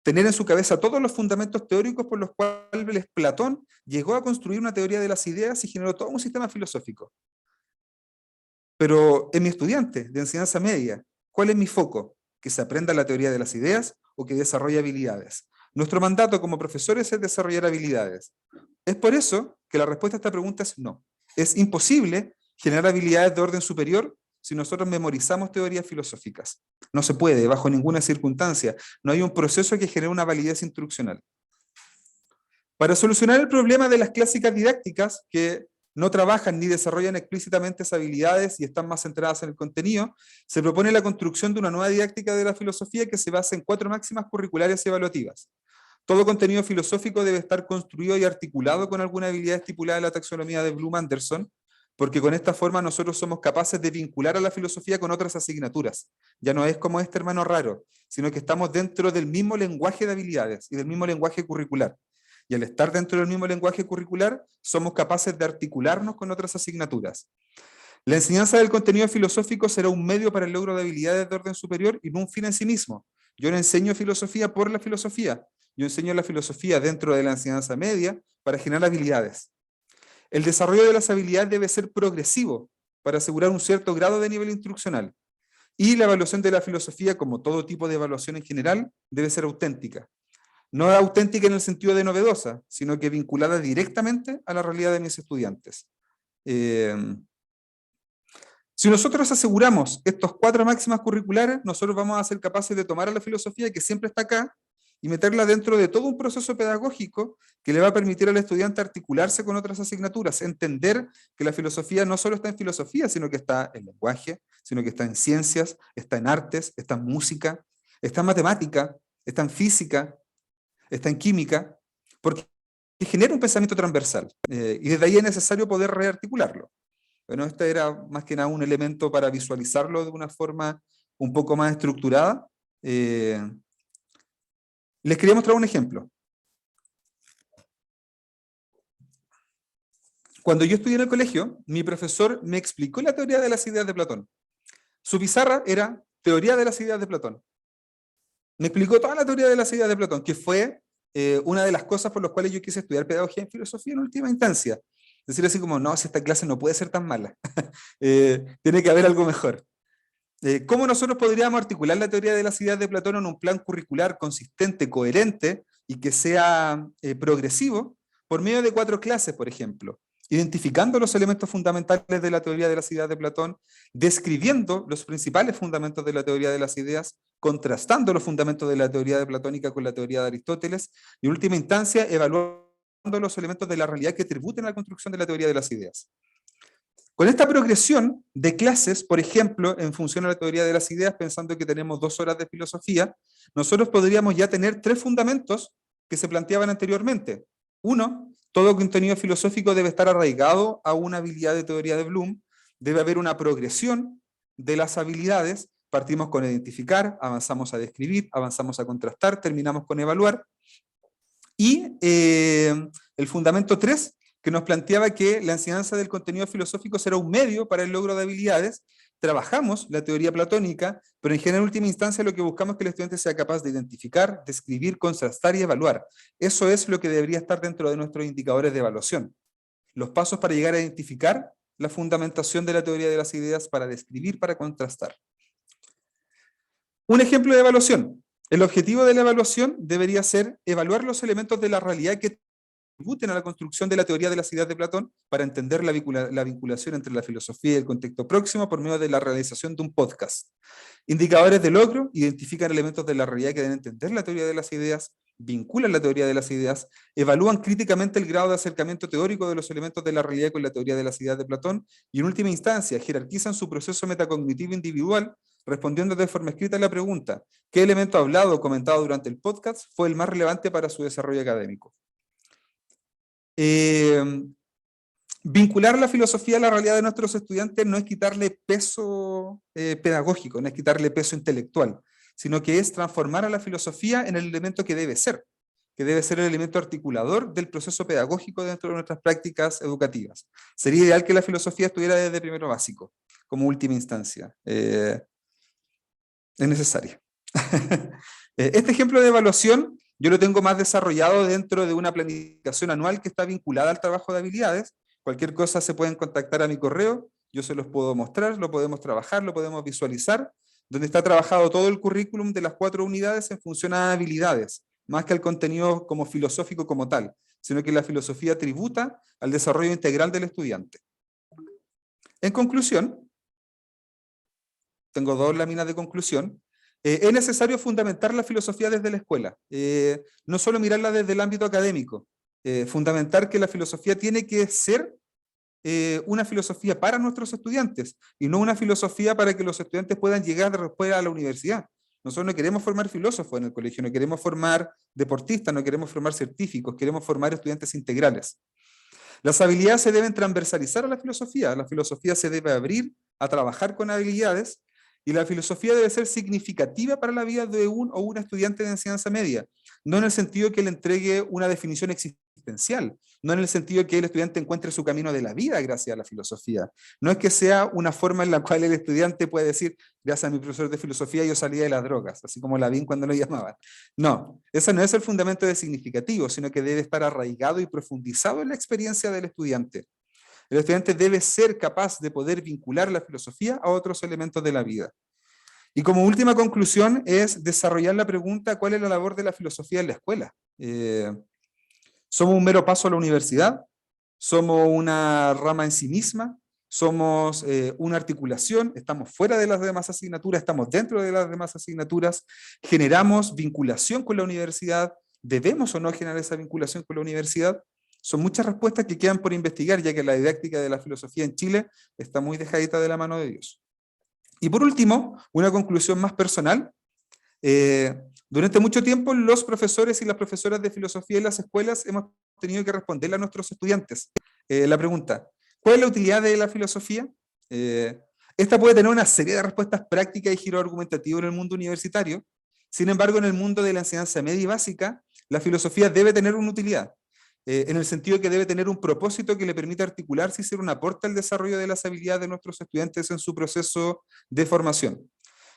tener en su cabeza todos los fundamentos teóricos por los cuales Platón llegó a construir una teoría de las ideas y generó todo un sistema filosófico. Pero en mi estudiante de enseñanza media, ¿cuál es mi foco? ¿Que se aprenda la teoría de las ideas o que desarrolle habilidades? Nuestro mandato como profesores es desarrollar habilidades. Es por eso que la respuesta a esta pregunta es no. Es imposible generar habilidades de orden superior si nosotros memorizamos teorías filosóficas. No se puede, bajo ninguna circunstancia. No hay un proceso que genere una validez instruccional. Para solucionar el problema de las clásicas didácticas que no trabajan ni desarrollan explícitamente esas habilidades y están más centradas en el contenido, se propone la construcción de una nueva didáctica de la filosofía que se basa en 4 máximas curriculares evaluativas. Todo contenido filosófico debe estar construido y articulado con alguna habilidad estipulada en la taxonomía de Bloom-Anderson, porque con esta forma nosotros somos capaces de vincular a la filosofía con otras asignaturas. Ya no es como este hermano raro, sino que estamos dentro del mismo lenguaje de habilidades y del mismo lenguaje curricular. Y al estar dentro del mismo lenguaje curricular, somos capaces de articularnos con otras asignaturas. La enseñanza del contenido filosófico será un medio para el logro de habilidades de orden superior y no un fin en sí mismo. Yo no enseño filosofía por la filosofía. Yo enseño la filosofía dentro de la enseñanza media para generar habilidades. El desarrollo de las habilidades debe ser progresivo para asegurar un cierto grado de nivel instruccional. Y la evaluación de la filosofía, como todo tipo de evaluación en general, debe ser auténtica. No auténtica en el sentido de novedosa, sino que vinculada directamente a la realidad de mis estudiantes. Si nosotros aseguramos estos 4 máximas curriculares, nosotros vamos a ser capaces de tomar a la filosofía que siempre está acá y meterla dentro de todo un proceso pedagógico que le va a permitir al estudiante articularse con otras asignaturas, entender que la filosofía no solo está en filosofía, sino que está en lenguaje, sino que está en ciencias, está en artes, está en música, está en matemática, está en física, está en química, porque genera un pensamiento transversal, y desde ahí es necesario poder rearticularlo. Bueno, este era más que nada un elemento para visualizarlo de una forma un poco más estructurada. Les quería mostrar un ejemplo. Cuando yo estudié en el colegio, mi profesor me explicó la teoría de las ideas de Platón. Su pizarra era teoría de las ideas de Platón. Me explicó toda la teoría de las ideas de Platón, que fue una de las cosas por las cuales yo quise estudiar pedagogía en filosofía en última instancia. Decir así como, no, si esta clase no puede ser tan mala, tiene que haber algo mejor. ¿Cómo nosotros podríamos articular la teoría de las ideas de Platón en un plan curricular consistente, coherente y que sea progresivo? Por medio de 4 clases, por ejemplo, identificando los elementos fundamentales de la teoría de las ideas de Platón, describiendo los principales fundamentos de la teoría de las ideas, contrastando los fundamentos de la teoría de platónica con la teoría de Aristóteles, y en última instancia, evaluando los elementos de la realidad que tributen a la construcción de la teoría de las ideas. Con esta progresión de clases, por ejemplo, en función a la teoría de las ideas, pensando que tenemos 2 horas de filosofía, nosotros podríamos ya tener 3 fundamentos que se planteaban anteriormente. Uno, todo contenido filosófico debe estar arraigado a una habilidad de teoría de Bloom, debe haber una progresión de las habilidades, partimos con identificar, avanzamos a describir, avanzamos a contrastar, terminamos con evaluar. Y el fundamento 3, que nos planteaba que la enseñanza del contenido filosófico será un medio para el logro de habilidades. Trabajamos la teoría platónica, pero en general, en última instancia, lo que buscamos es que el estudiante sea capaz de identificar, describir, contrastar y evaluar. Eso es lo que debería estar dentro de nuestros indicadores de evaluación. Los pasos para llegar a identificar la fundamentación de la teoría de las ideas, para describir, para contrastar. Un ejemplo de evaluación. El objetivo de la evaluación debería ser evaluar los elementos de la realidad que tributen a la construcción de la teoría de las ideas de Platón, para entender la vinculación entre la filosofía y el contexto próximo por medio de la realización de un podcast. Indicadores de logro identifican elementos de la realidad que deben entender la teoría de las ideas, vinculan la teoría de las ideas, evalúan críticamente el grado de acercamiento teórico de los elementos de la realidad con la teoría de las ideas de Platón, y en última instancia jerarquizan su proceso metacognitivo individual, respondiendo de forma escrita a la pregunta: ¿qué elemento hablado o comentado durante el podcast fue el más relevante para su desarrollo académico? Vincular la filosofía a la realidad de nuestros estudiantes no es quitarle peso pedagógico, no es quitarle peso intelectual, sino que es transformar a la filosofía en el elemento que debe ser el elemento articulador del proceso pedagógico dentro de nuestras prácticas educativas. Sería ideal que la filosofía estuviera desde primero básico, como última instancia. Es necesario. Este ejemplo de evaluación yo lo tengo más desarrollado dentro de una planificación anual que está vinculada al trabajo de habilidades. Cualquier cosa se pueden contactar a mi correo, yo se los puedo mostrar, lo podemos trabajar, lo podemos visualizar, donde está trabajado todo el currículum de las 4 unidades en función a habilidades, más que al contenido como filosófico como tal, sino que la filosofía tributa al desarrollo integral del estudiante. En conclusión, tengo 2 láminas de conclusión. Es necesario fundamentar la filosofía desde la escuela, no solo mirarla desde el ámbito académico, fundamentar que la filosofía tiene que ser una filosofía para nuestros estudiantes, y no una filosofía para que los estudiantes puedan llegar después a la universidad. Nosotros no queremos formar filósofos en el colegio, no queremos formar deportistas, no queremos formar científicos, queremos formar estudiantes integrales. Las habilidades se deben transversalizar a la filosofía se debe abrir a trabajar con habilidades, y la filosofía debe ser significativa para la vida de un o una estudiante de enseñanza media, no en el sentido que le entregue una definición existencial, no en el sentido que el estudiante encuentre su camino de la vida gracias a la filosofía. No es que sea una forma en la cual el estudiante puede decir: gracias a mi profesor de filosofía yo salí de las drogas, así como Lavín cuando lo llamaban. No, ese no es el fundamento de significativo, sino que debe estar arraigado y profundizado en la experiencia del estudiante. El estudiante debe ser capaz de poder vincular la filosofía a otros elementos de la vida. Y como última conclusión es desarrollar la pregunta: ¿cuál es la labor de la filosofía en la escuela? ¿Somos un mero paso a la universidad? ¿Somos una rama en sí misma? ¿Somos una articulación? ¿Estamos fuera de las demás asignaturas? ¿Estamos dentro de las demás asignaturas? ¿Generamos vinculación con la universidad? ¿Debemos o no generar esa vinculación con la universidad? Son muchas respuestas que quedan por investigar, ya que la didáctica de la filosofía en Chile está muy dejadita de la mano de Dios. Y por último, una conclusión más personal. Durante mucho tiempo los profesores y las profesoras de filosofía en las escuelas hemos tenido que responderle a nuestros estudiantes la pregunta: ¿cuál es la utilidad de la filosofía? Esta puede tener una serie de respuestas prácticas y giro argumentativo en el mundo universitario. Sin embargo, en el mundo de la enseñanza media y básica, la filosofía debe tener una utilidad, en el sentido que debe tener un propósito que le permita articularse y ser un aporte al desarrollo de las habilidades de nuestros estudiantes en su proceso de formación.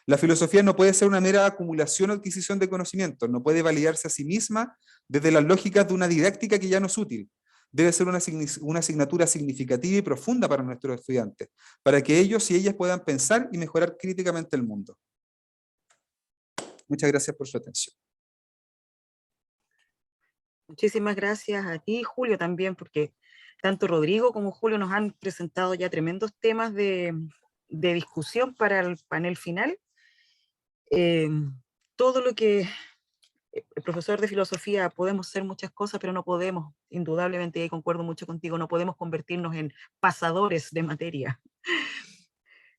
La filosofía no puede ser una mera acumulación o adquisición de conocimientos, no puede validarse a sí misma desde las lógicas de una didáctica que ya no es útil. Debe ser una asignatura significativa y profunda para nuestros estudiantes, para que ellos y ellas puedan pensar y mejorar críticamente el mundo. Muchas gracias por su atención. Muchísimas gracias a ti, Julio, también, porque tanto Rodrigo como Julio nos han presentado ya tremendos temas de discusión para el panel final. Todo lo que el profesor de filosofía podemos ser muchas cosas, pero no podemos, indudablemente, y concuerdo mucho contigo, no podemos convertirnos en pasadores de materia.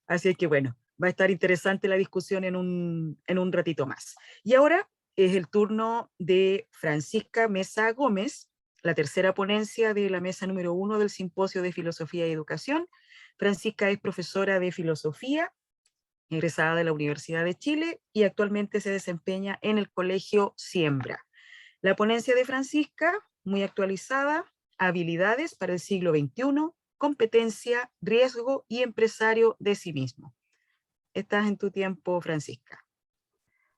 Así es que bueno, va a estar interesante la discusión en un ratito más. Y ahora es el turno de Francisca Mesa Gómez, la tercera ponencia de la mesa número 1 del Simposio de Filosofía y Educación. Francisca es profesora de filosofía, egresada de la Universidad de Chile y actualmente se desempeña en el Colegio Siembra. La ponencia de Francisca, muy actualizada, habilidades para el siglo XXI, competencia, riesgo y empresario de sí mismo. Estás en tu tiempo, Francisca.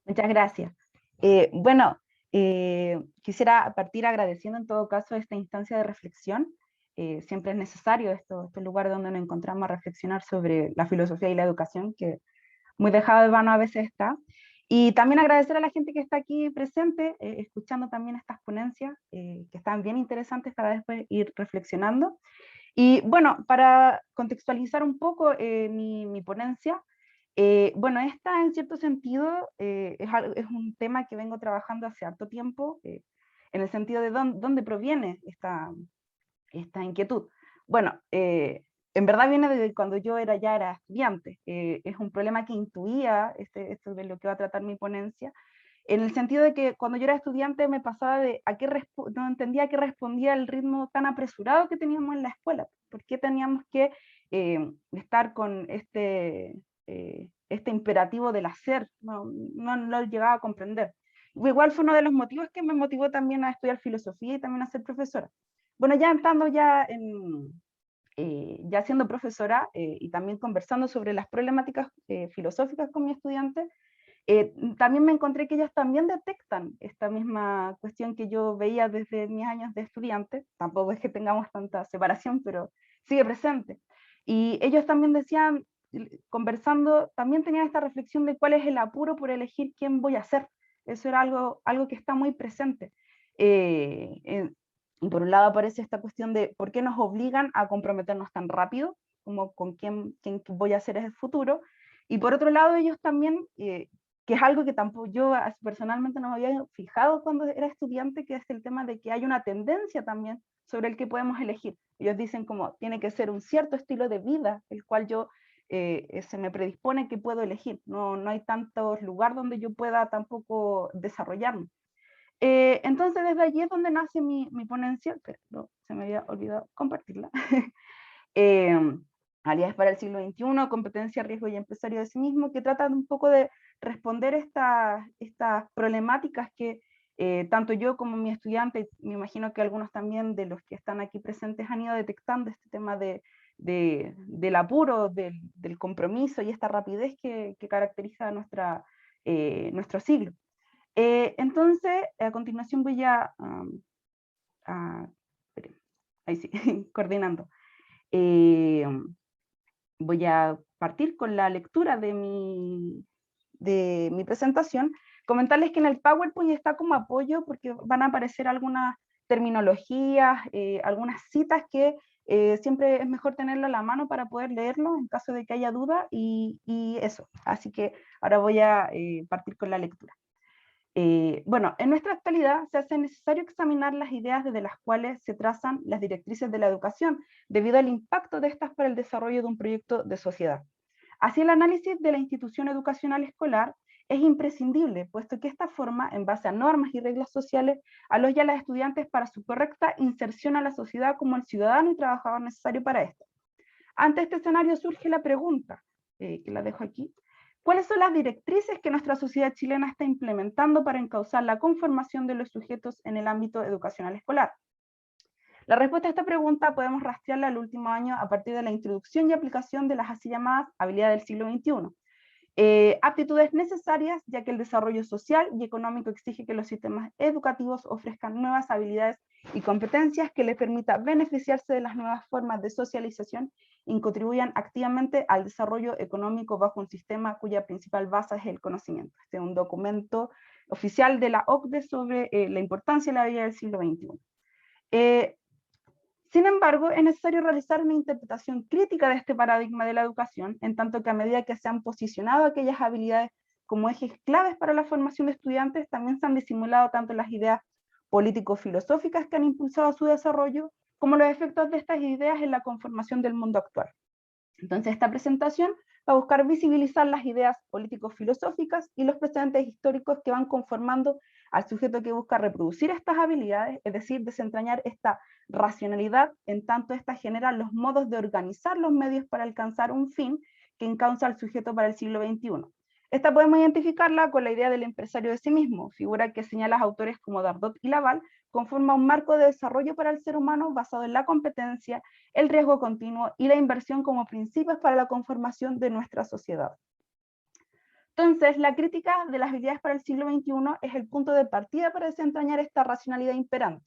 Muchas gracias. Bueno, quisiera partir agradeciendo en todo caso esta instancia de reflexión. Siempre es necesario este lugar donde nos encontramos a reflexionar sobre la filosofía y la educación, que muy dejado de vano a veces está. Y también agradecer a la gente que está aquí presente, escuchando también estas ponencias, que están bien interesantes para después ir reflexionando. Y bueno, para contextualizar un poco mi ponencia, bueno, esta en cierto sentido es un tema que vengo trabajando hace harto tiempo, en el sentido de dónde proviene esta inquietud. Bueno, en verdad viene desde cuando yo ya era estudiante. Es un problema que intuía, esto de lo que va a tratar mi ponencia, en el sentido de que cuando yo era estudiante me pasaba de no entendía a qué respondía el ritmo tan apresurado que teníamos en la escuela. ¿Por qué teníamos que estar con este imperativo del hacer? No lo llegaba a comprender. Igual fue uno de los motivos que me motivó también a estudiar filosofía y también a ser profesora. Bueno, ya estando ya siendo profesora y también conversando sobre las problemáticas filosóficas con mis estudiantes, también me encontré que ellas también detectan esta misma cuestión que yo veía desde mis años de estudiante. Tampoco es que tengamos tanta separación, pero sigue presente. Y ellos también decían, conversando, también tenían esta reflexión de cuál es el apuro por elegir quién voy a ser. Eso era algo que está muy presente. Y por un lado aparece esta cuestión de por qué nos obligan a comprometernos tan rápido, como con quién voy a ser en el futuro. Y por otro lado, ellos también, que es algo que tampoco yo personalmente no me había fijado cuando era estudiante, que es el tema de que hay una tendencia también sobre el que podemos elegir. Ellos dicen como, tiene que ser un cierto estilo de vida, el cual yo se me predispone que puedo elegir. No hay tantos lugares donde yo pueda tampoco desarrollarme. Entonces desde allí es donde nace mi ponencia, pero se me había olvidado compartirla. Habilidades para el siglo XXI, competencia, riesgo y empresario de sí mismo, que tratan un poco de responder estas problemáticas que tanto yo como mi estudiante, me imagino que algunos también de los que están aquí presentes han ido detectando este tema del apuro, del compromiso y esta rapidez que caracteriza nuestro siglo. Entonces, a continuación voy ahí sí, coordinando. Voy a partir con la lectura de mi presentación. Comentarles que en el PowerPoint está como apoyo porque van a aparecer algunas terminologías, algunas citas que siempre es mejor tenerlo a la mano para poder leerlo en caso de que haya duda y eso. Así que ahora voy a partir con la lectura. Bueno, en nuestra actualidad se hace necesario examinar las ideas desde las cuales se trazan las directrices de la educación, debido al impacto de estas para el desarrollo de un proyecto de sociedad. Así, el análisis de la institución educacional escolar es imprescindible, puesto que esta forma, en base a normas y reglas sociales, aloja a los estudiantes para su correcta inserción a la sociedad como el ciudadano y trabajador necesario para esto. Ante este escenario surge la pregunta, que la dejo aquí: ¿cuáles son las directrices que nuestra sociedad chilena está implementando para encauzar la conformación de los sujetos en el ámbito educacional escolar? La respuesta a esta pregunta podemos rastrearla al último año a partir de la introducción y aplicación de las así llamadas habilidades del siglo XXI. Aptitudes necesarias, ya que el desarrollo social y económico exige que los sistemas educativos ofrezcan nuevas habilidades y competencias que les permita beneficiarse de las nuevas formas de socialización y contribuyan activamente al desarrollo económico bajo un sistema cuya principal base es el conocimiento. Este es un documento oficial de la OCDE sobre la importancia de la habilidad del siglo XXI. Sin embargo, es necesario realizar una interpretación crítica de este paradigma de la educación, en tanto que a medida que se han posicionado aquellas habilidades como ejes claves para la formación de estudiantes, también se han disimulado tanto las ideas político-filosóficas que han impulsado su desarrollo, como los efectos de estas ideas en la conformación del mundo actual. Entonces, esta presentación va a buscar visibilizar las ideas político-filosóficas y los precedentes históricos que van conformando al sujeto que busca reproducir estas habilidades, es decir, desentrañar esta racionalidad, en tanto esta genera los modos de organizar los medios para alcanzar un fin que encausa al sujeto para el siglo XXI. Esta podemos identificarla con la idea del empresario de sí mismo, figura que señala a autores como Dardot y Laval, conforma un marco de desarrollo para el ser humano basado en la competencia, el riesgo continuo y la inversión como principios para la conformación de nuestra sociedad. Entonces, la crítica de las habilidades para el siglo XXI es el punto de partida para desentrañar esta racionalidad imperante.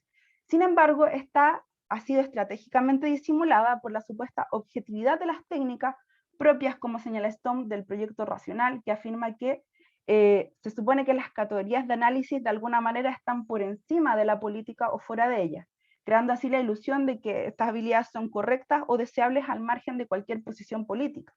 Sin embargo, esta ha sido estratégicamente disimulada por la supuesta objetividad de las técnicas propias, como señala Stone, del proyecto racional, que afirma que se supone que las categorías de análisis de alguna manera están por encima de la política o fuera de ella, creando así la ilusión de que estas habilidades son correctas o deseables al margen de cualquier posición política.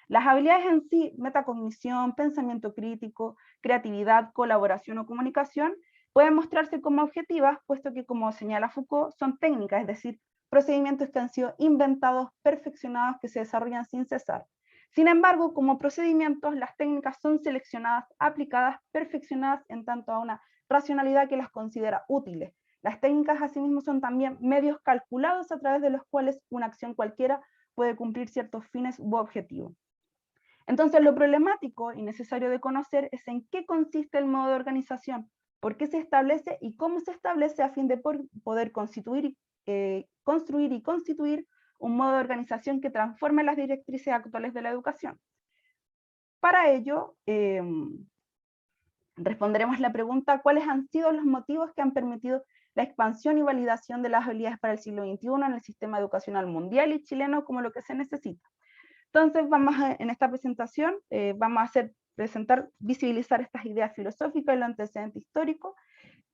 Las habilidades en sí, metacognición, pensamiento crítico, creatividad, colaboración o comunicación, pueden mostrarse como objetivas, puesto que, como señala Foucault, son técnicas, es decir, procedimientos que han sido inventados, perfeccionados, que se desarrollan sin cesar. Sin embargo, como procedimientos, las técnicas son seleccionadas, aplicadas, perfeccionadas en tanto a una racionalidad que las considera útiles. Las técnicas asimismo son también medios calculados a través de los cuales una acción cualquiera puede cumplir ciertos fines u objetivos. Entonces, lo problemático y necesario de conocer es en qué consiste el modo de organización, por qué se establece y cómo se establece a fin de poder construir y constituir un modo de organización que transforme las directrices actuales de la educación. Para ello, responderemos la pregunta: ¿cuáles han sido los motivos que han permitido la expansión y validación de las habilidades para el siglo XXI en el sistema educacional mundial y chileno como lo que se necesita? Entonces, en esta presentación vamos a visibilizar estas ideas filosóficas y los antecedentes históricos,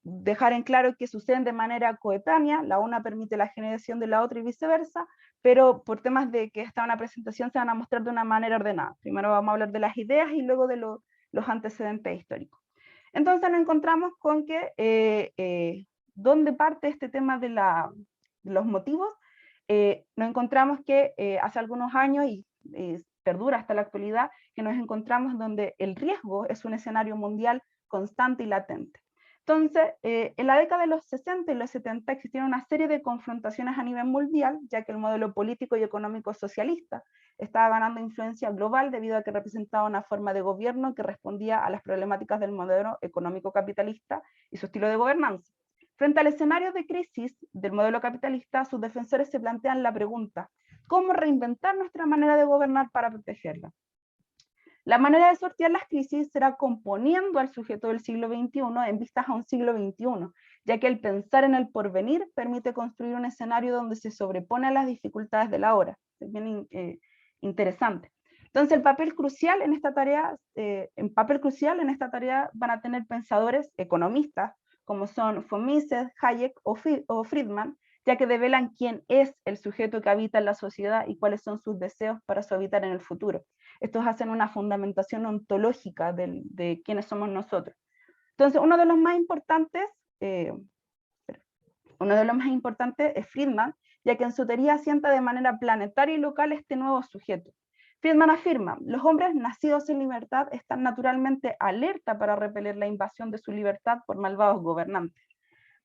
dejar en claro que suceden de manera coetánea, la una permite la generación de la otra y viceversa, pero por temas de que esta es una presentación se van a mostrar de una manera ordenada. Primero vamos a hablar de las ideas y luego de los antecedentes históricos. Entonces nos encontramos con que, ¿dónde parte este tema de los motivos? Nos encontramos que hace algunos años, y perdura hasta la actualidad, que nos encontramos donde el riesgo es un escenario mundial constante y latente. Entonces, en la década de los 60 y los 70 existieron una serie de confrontaciones a nivel mundial, ya que el modelo político y económico socialista estaba ganando influencia global debido a que representaba una forma de gobierno que respondía a las problemáticas del modelo económico capitalista y su estilo de gobernanza. Frente al escenario de crisis del modelo capitalista, sus defensores se plantean la pregunta: ¿cómo reinventar nuestra manera de gobernar para protegerla? La manera de sortear las crisis será componiendo al sujeto del siglo XXI en vistas a un siglo XXI, ya que el pensar en el porvenir permite construir un escenario donde se sobrepone a las dificultades de la hora. Es bien interesante. Entonces, el papel crucial en esta tarea van a tener pensadores economistas, como son von Mises, Hayek o Friedman, ya que develan quién es el sujeto que habita en la sociedad y cuáles son sus deseos para su habitar en el futuro. Estos hacen una fundamentación ontológica de quiénes somos nosotros. Entonces, uno de los más importantes es Friedman, ya que en su teoría asienta de manera planetaria y local este nuevo sujeto. Friedman afirma: los hombres nacidos en libertad están naturalmente alerta para repeler la invasión de su libertad por malvados gobernantes.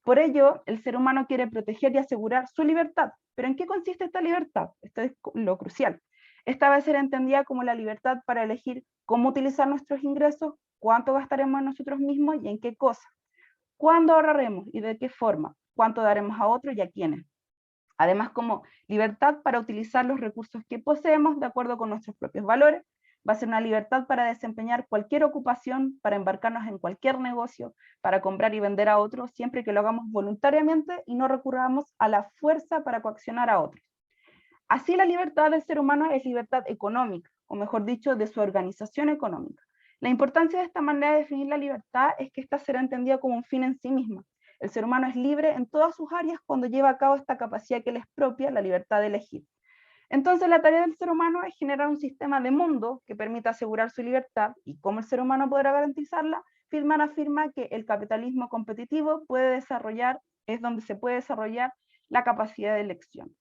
Por ello, el ser humano quiere proteger y asegurar su libertad. ¿Pero en qué consiste esta libertad? Esto es lo crucial. Esta va a ser entendida como la libertad para elegir cómo utilizar nuestros ingresos, cuánto gastaremos en nosotros mismos y en qué cosa, cuándo ahorraremos y de qué forma, cuánto daremos a otros y a quiénes. Además, como libertad para utilizar los recursos que poseemos de acuerdo con nuestros propios valores. Va a ser una libertad para desempeñar cualquier ocupación, para embarcarnos en cualquier negocio, para comprar y vender a otros, siempre que lo hagamos voluntariamente y no recurramos a la fuerza para coaccionar a otros. Así, la libertad del ser humano es libertad económica, o mejor dicho, de su organización económica. La importancia de esta manera de definir la libertad es que ésta será entendida como un fin en sí misma. El ser humano es libre en todas sus áreas cuando lleva a cabo esta capacidad que le es propia, la libertad de elegir. Entonces la tarea del ser humano es generar un sistema de mundo que permita asegurar su libertad, y cómo el ser humano podrá garantizarla. Friedman afirma que el capitalismo competitivo es donde se puede desarrollar la capacidad de elección.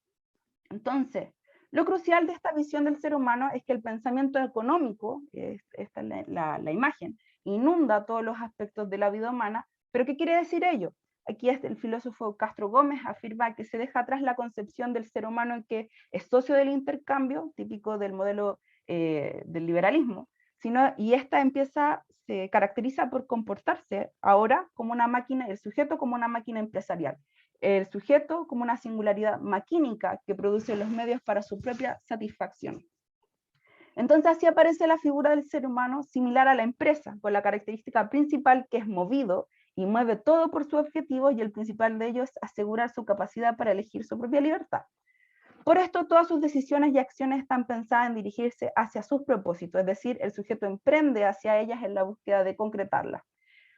Entonces, lo crucial de esta visión del ser humano es que el pensamiento económico, esta es la imagen, inunda todos los aspectos de la vida humana. ¿Pero qué quiere decir ello? Aquí el filósofo Castro Gómez afirma que se deja atrás la concepción del ser humano en que es socio del intercambio, típico del modelo del liberalismo, y esta se caracteriza por comportarse ahora como una máquina, el sujeto como una máquina empresarial, el sujeto como una singularidad maquínica que produce los medios para su propia satisfacción. Entonces así aparece la figura del ser humano similar a la empresa, con la característica principal que es movido y mueve todo por su objetivo, y el principal de ellos es asegurar su capacidad para elegir su propia libertad. Por esto, todas sus decisiones y acciones están pensadas en dirigirse hacia sus propósitos, es decir, el sujeto emprende hacia ellas en la búsqueda de concretarlas.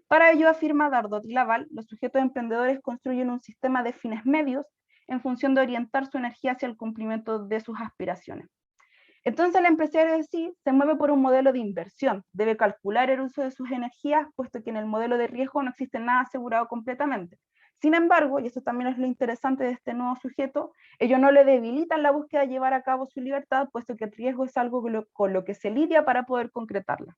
Para ello, afirma Dardot y Laval, los sujetos emprendedores construyen un sistema de fines medios en función de orientar su energía hacia el cumplimiento de sus aspiraciones. Entonces el empresario en sí se mueve por un modelo de inversión, debe calcular el uso de sus energías, puesto que en el modelo de riesgo no existe nada asegurado completamente. Sin embargo, y eso también es lo interesante de este nuevo sujeto, ellos no le debilitan la búsqueda de llevar a cabo su libertad, puesto que el riesgo es algo con lo que se lidia para poder concretarla.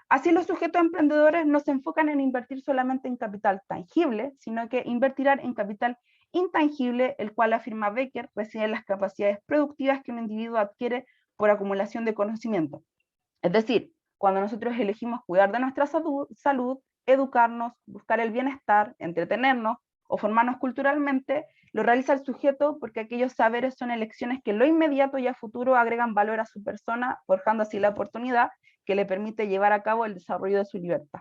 Así, los sujetos emprendedores no se enfocan en invertir solamente en capital tangible, sino que invertirán en capital intangible, el cual, afirma Becker, reside en las capacidades productivas que un individuo adquiere por acumulación de conocimiento. Es decir, cuando nosotros elegimos cuidar de nuestra salud, educarnos, buscar el bienestar, entretenernos o formarnos culturalmente, lo realiza el sujeto porque aquellos saberes son elecciones que en lo inmediato y a futuro agregan valor a su persona, forjando así la oportunidad que le permite llevar a cabo el desarrollo de su libertad.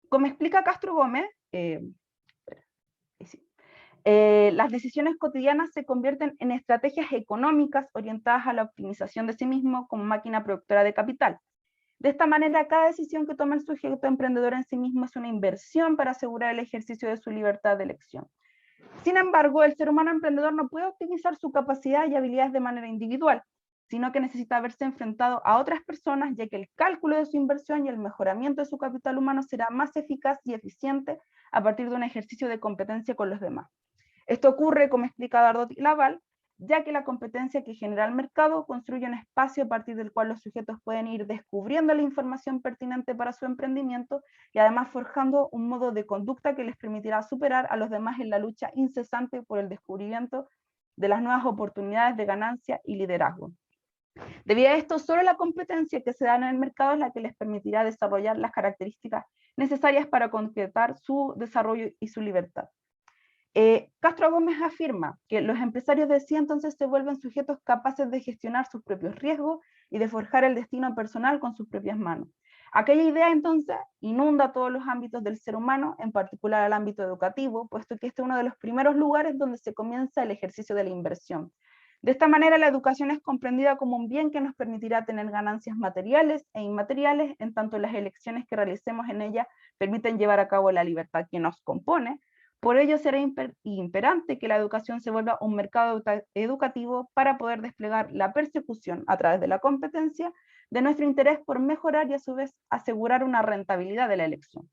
Como explica Castro Gómez, las decisiones cotidianas se convierten en estrategias económicas orientadas a la optimización de sí mismo como máquina productora de capital. De esta manera, cada decisión que toma el sujeto emprendedor en sí mismo es una inversión para asegurar el ejercicio de su libertad de elección. Sin embargo, el ser humano emprendedor no puede optimizar su capacidad y habilidades de manera individual, sino que necesita verse enfrentado a otras personas, ya que el cálculo de su inversión y el mejoramiento de su capital humano será más eficaz y eficiente a partir de un ejercicio de competencia con los demás. Esto ocurre, como explica Dardot y Laval, ya que la competencia que genera el mercado construye un espacio a partir del cual los sujetos pueden ir descubriendo la información pertinente para su emprendimiento y además forjando un modo de conducta que les permitirá superar a los demás en la lucha incesante por el descubrimiento de las nuevas oportunidades de ganancia y liderazgo. Debido a esto, solo la competencia que se da en el mercado es la que les permitirá desarrollar las características necesarias para concretar su desarrollo y su libertad. Castro Gómez afirma que los empresarios de sí entonces se vuelven sujetos capaces de gestionar sus propios riesgos y de forjar el destino personal con sus propias manos. Aquella idea entonces inunda todos los ámbitos del ser humano, en particular el ámbito educativo, puesto que este es uno de los primeros lugares donde se comienza el ejercicio de la inversión. De esta manera, la educación es comprendida como un bien que nos permitirá tener ganancias materiales e inmateriales, en tanto las elecciones que realicemos en ella permiten llevar a cabo la libertad que nos compone. Por ello será imperante que la educación se vuelva un mercado educativo para poder desplegar la persecución a través de la competencia de nuestro interés por mejorar y a su vez asegurar una rentabilidad de la elección.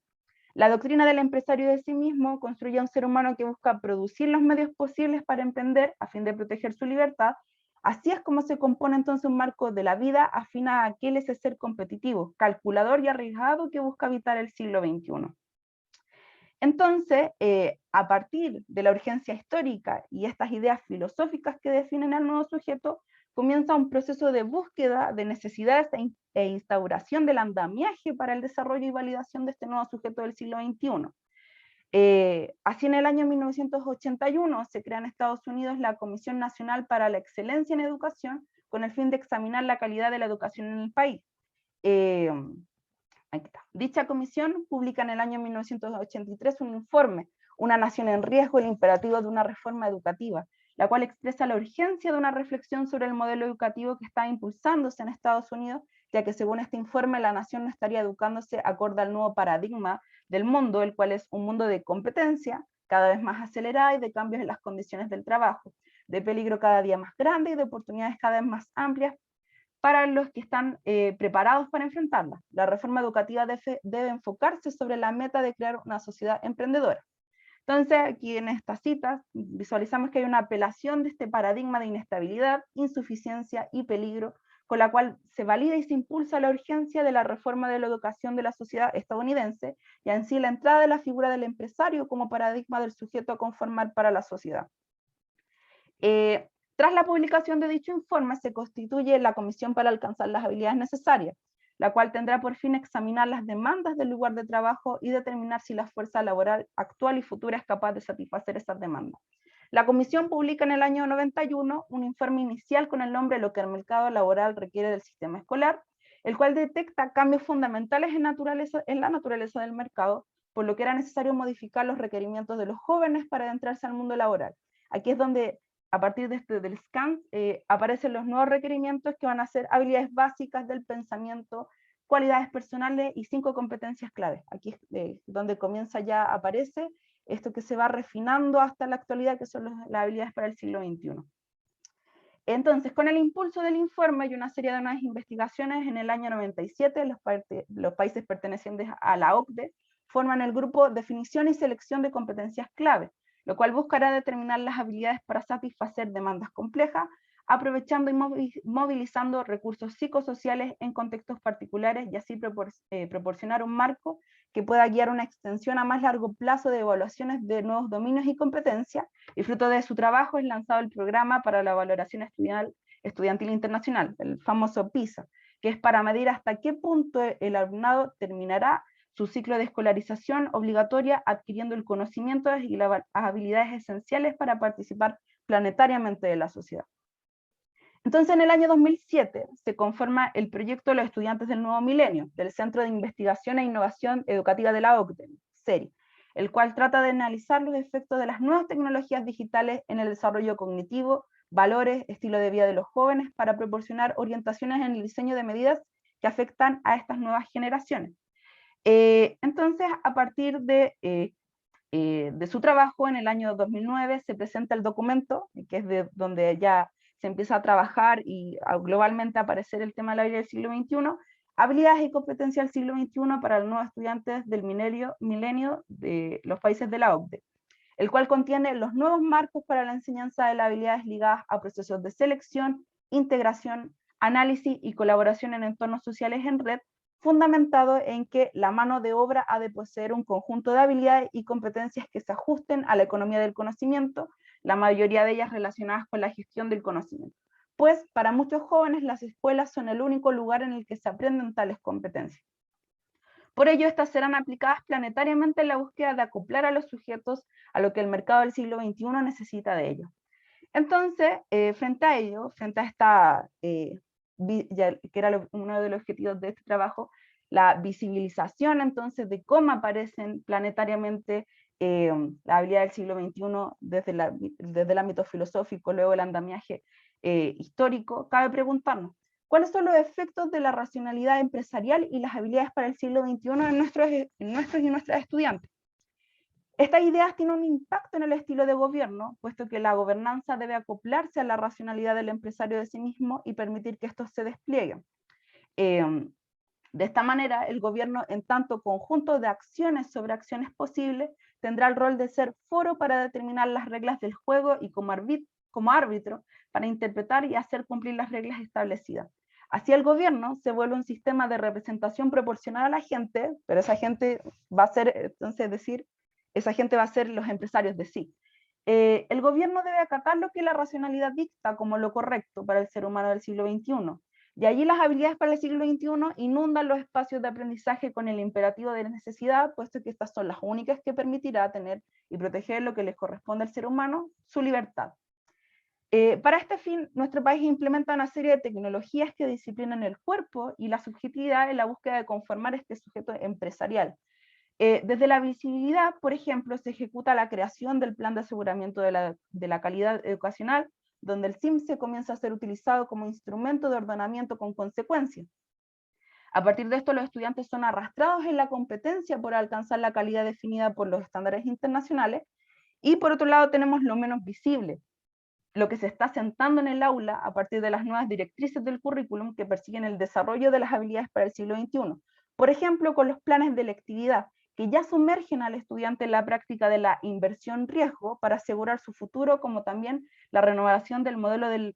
La doctrina del empresario de sí mismo construye a un ser humano que busca producir los medios posibles para emprender a fin de proteger su libertad. Así es como se compone entonces un marco de la vida afín a aquel ese ser competitivo, calculador y arriesgado que busca habitar el siglo XXI. Entonces, a partir de la urgencia histórica y estas ideas filosóficas que definen al nuevo sujeto, comienza un proceso de búsqueda de necesidades e instauración del andamiaje para el desarrollo y validación de este nuevo sujeto del siglo XXI. Así, en el año 1981 se crea en Estados Unidos la Comisión Nacional para la Excelencia en Educación, con el fin de examinar la calidad de la educación en el país. Aquí está. Dicha comisión publica en el año 1983 un informe, Una nación en riesgo, el imperativo de una reforma educativa, la cual expresa la urgencia de una reflexión sobre el modelo educativo que está impulsándose en Estados Unidos, ya que según este informe la nación no estaría educándose acorde al nuevo paradigma del mundo, el cual es un mundo de competencia, cada vez más acelerada y de cambios en las condiciones del trabajo, de peligro cada día más grande y de oportunidades cada vez más amplias para los que están preparados para enfrentarlas. La reforma educativa debe enfocarse sobre la meta de crear una sociedad emprendedora. Entonces, aquí en estas citas visualizamos que hay una apelación de este paradigma de inestabilidad, insuficiencia y peligro, con la cual se valida y se impulsa la urgencia de la reforma de la educación de la sociedad estadounidense y en sí la entrada de la figura del empresario como paradigma del sujeto a conformar para la sociedad. Tras la publicación de dicho informe se constituye la Comisión para alcanzar las habilidades necesarias, la cual tendrá por fin examinar las demandas del lugar de trabajo y determinar si la fuerza laboral actual y futura es capaz de satisfacer esas demandas. La Comisión publica en el año 91 un informe inicial con el nombre Lo que el mercado laboral requiere del sistema escolar, el cual detecta cambios fundamentales en la naturaleza del mercado, por lo que era necesario modificar los requerimientos de los jóvenes para adentrarse al mundo laboral. Aquí es donde, a partir del SCAN, aparecen los nuevos requerimientos que van a ser habilidades básicas del pensamiento, cualidades personales y 5 competencias claves. Aquí es donde comienza ya, aparece esto que se va refinando hasta la actualidad, que son las habilidades para el siglo XXI. Entonces, con el impulso del informe y una serie de nuevas investigaciones, en el año 97, los países pertenecientes a la OCDE forman el grupo Definición y Selección de Competencias Clave, lo cual buscará determinar las habilidades para satisfacer demandas complejas, aprovechando y movilizando recursos psicosociales en contextos particulares y así proporcionar un marco que pueda guiar una extensión a más largo plazo de evaluaciones de nuevos dominios y competencias, y fruto de su trabajo es lanzado el Programa para la Valoración Estudiantil Internacional, el famoso PISA, que es para medir hasta qué punto el alumnado terminará su ciclo de escolarización obligatoria adquiriendo el conocimiento y las habilidades esenciales para participar planetariamente de la sociedad. Entonces, en el año 2007 se conforma el proyecto de los estudiantes del nuevo milenio, del Centro de Investigación e Innovación Educativa de la OCDE, CERI, el cual trata de analizar los efectos de las nuevas tecnologías digitales en el desarrollo cognitivo, valores, estilo de vida de los jóvenes, para proporcionar orientaciones en el diseño de medidas que afectan a estas nuevas generaciones. Entonces, a partir de su trabajo en el año 2009 se presenta el documento, que es de donde ya se empieza a trabajar y globalmente a aparecer el tema de la habilidad del siglo XXI, habilidades y competencias del siglo XXI para los nuevos estudiantes del milenio de los países de la OCDE, el cual contiene los nuevos marcos para la enseñanza de las habilidades ligadas a procesos de selección, integración, análisis y colaboración en entornos sociales en red, fundamentado en que la mano de obra ha de poseer un conjunto de habilidades y competencias que se ajusten a la economía del conocimiento, la mayoría de ellas relacionadas con la gestión del conocimiento. Pues para muchos jóvenes las escuelas son el único lugar en el que se aprenden tales competencias. Por ello, estas serán aplicadas planetariamente en la búsqueda de acoplar a los sujetos a lo que el mercado del siglo XXI necesita de ellos. Entonces, frente a ello, frente a esta, que era uno de los objetivos de este trabajo, la visibilización entonces de cómo aparecen planetariamente la habilidad del siglo XXI desde el ámbito filosófico, luego el andamiaje histórico, cabe preguntarnos, ¿cuáles son los efectos de la racionalidad empresarial y las habilidades para el siglo XXI en nuestros y nuestras estudiantes? Estas ideas tienen un impacto en el estilo de gobierno, puesto que la gobernanza debe acoplarse a la racionalidad del empresario de sí mismo y permitir que estos se desplieguen. De esta manera, el gobierno, en tanto conjunto de acciones sobre acciones posibles, tendrá el rol de ser foro para determinar las reglas del juego y como árbitro para interpretar y hacer cumplir las reglas establecidas. Así el gobierno se vuelve un sistema de representación proporcional a la gente, pero esa gente va a ser, entonces esa gente va a ser los empresarios de sí. El gobierno debe acatar lo que la racionalidad dicta como lo correcto para el ser humano del siglo XXI. Y allí las habilidades para el siglo XXI inundan los espacios de aprendizaje con el imperativo de necesidad, puesto que estas son las únicas que permitirá tener y proteger lo que les corresponde al ser humano, su libertad. Para este fin, nuestro país implementa una serie de tecnologías que disciplinan el cuerpo y la subjetividad en la búsqueda de conformar este sujeto empresarial. Desde la visibilidad, por ejemplo, se ejecuta la creación del plan de aseguramiento de la calidad educacional, donde el CIMSE comienza a ser utilizado como instrumento de ordenamiento con consecuencias. A partir de esto, los estudiantes son arrastrados en la competencia por alcanzar la calidad definida por los estándares internacionales, Y por otro lado tenemos lo menos visible, lo que se está sentando en el aula a partir de las nuevas directrices del currículum que persiguen el desarrollo de las habilidades para el siglo XXI. Por ejemplo, con los planes de electividad, que ya sumergen al estudiante en la práctica de la inversión-riesgo para asegurar su futuro, como también la renovación del modelo del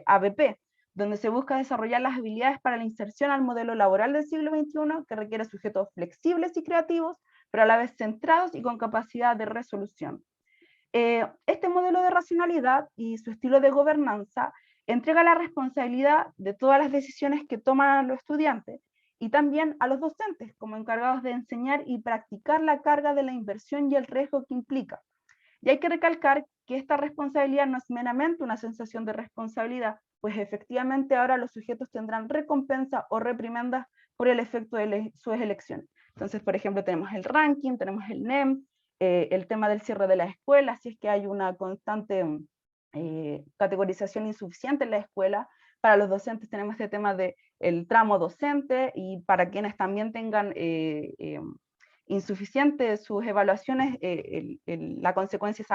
ABP, donde se busca desarrollar las habilidades para la inserción al modelo laboral del siglo XXI, que requiere sujetos flexibles y creativos, pero a la vez centrados y con capacidad de resolución. Este modelo de racionalidad y su estilo de gobernanza entrega la responsabilidad de todas las decisiones que toman los estudiantes y también a los docentes como encargados de enseñar y practicar la carga de la inversión y el riesgo que implica. Y hay que recalcar que esta responsabilidad no es meramente una sensación de responsabilidad, pues efectivamente ahora los sujetos tendrán recompensa o reprimendas por el efecto de sus elecciones. Entonces, por ejemplo, tenemos el ranking, tenemos el NEM, el tema del cierre de la escuela, si es que hay una constante categorización insuficiente en la escuela. Para los docentes tenemos este tema del tramo docente, y para quienes también tengan insuficientes sus evaluaciones, la consecuencia es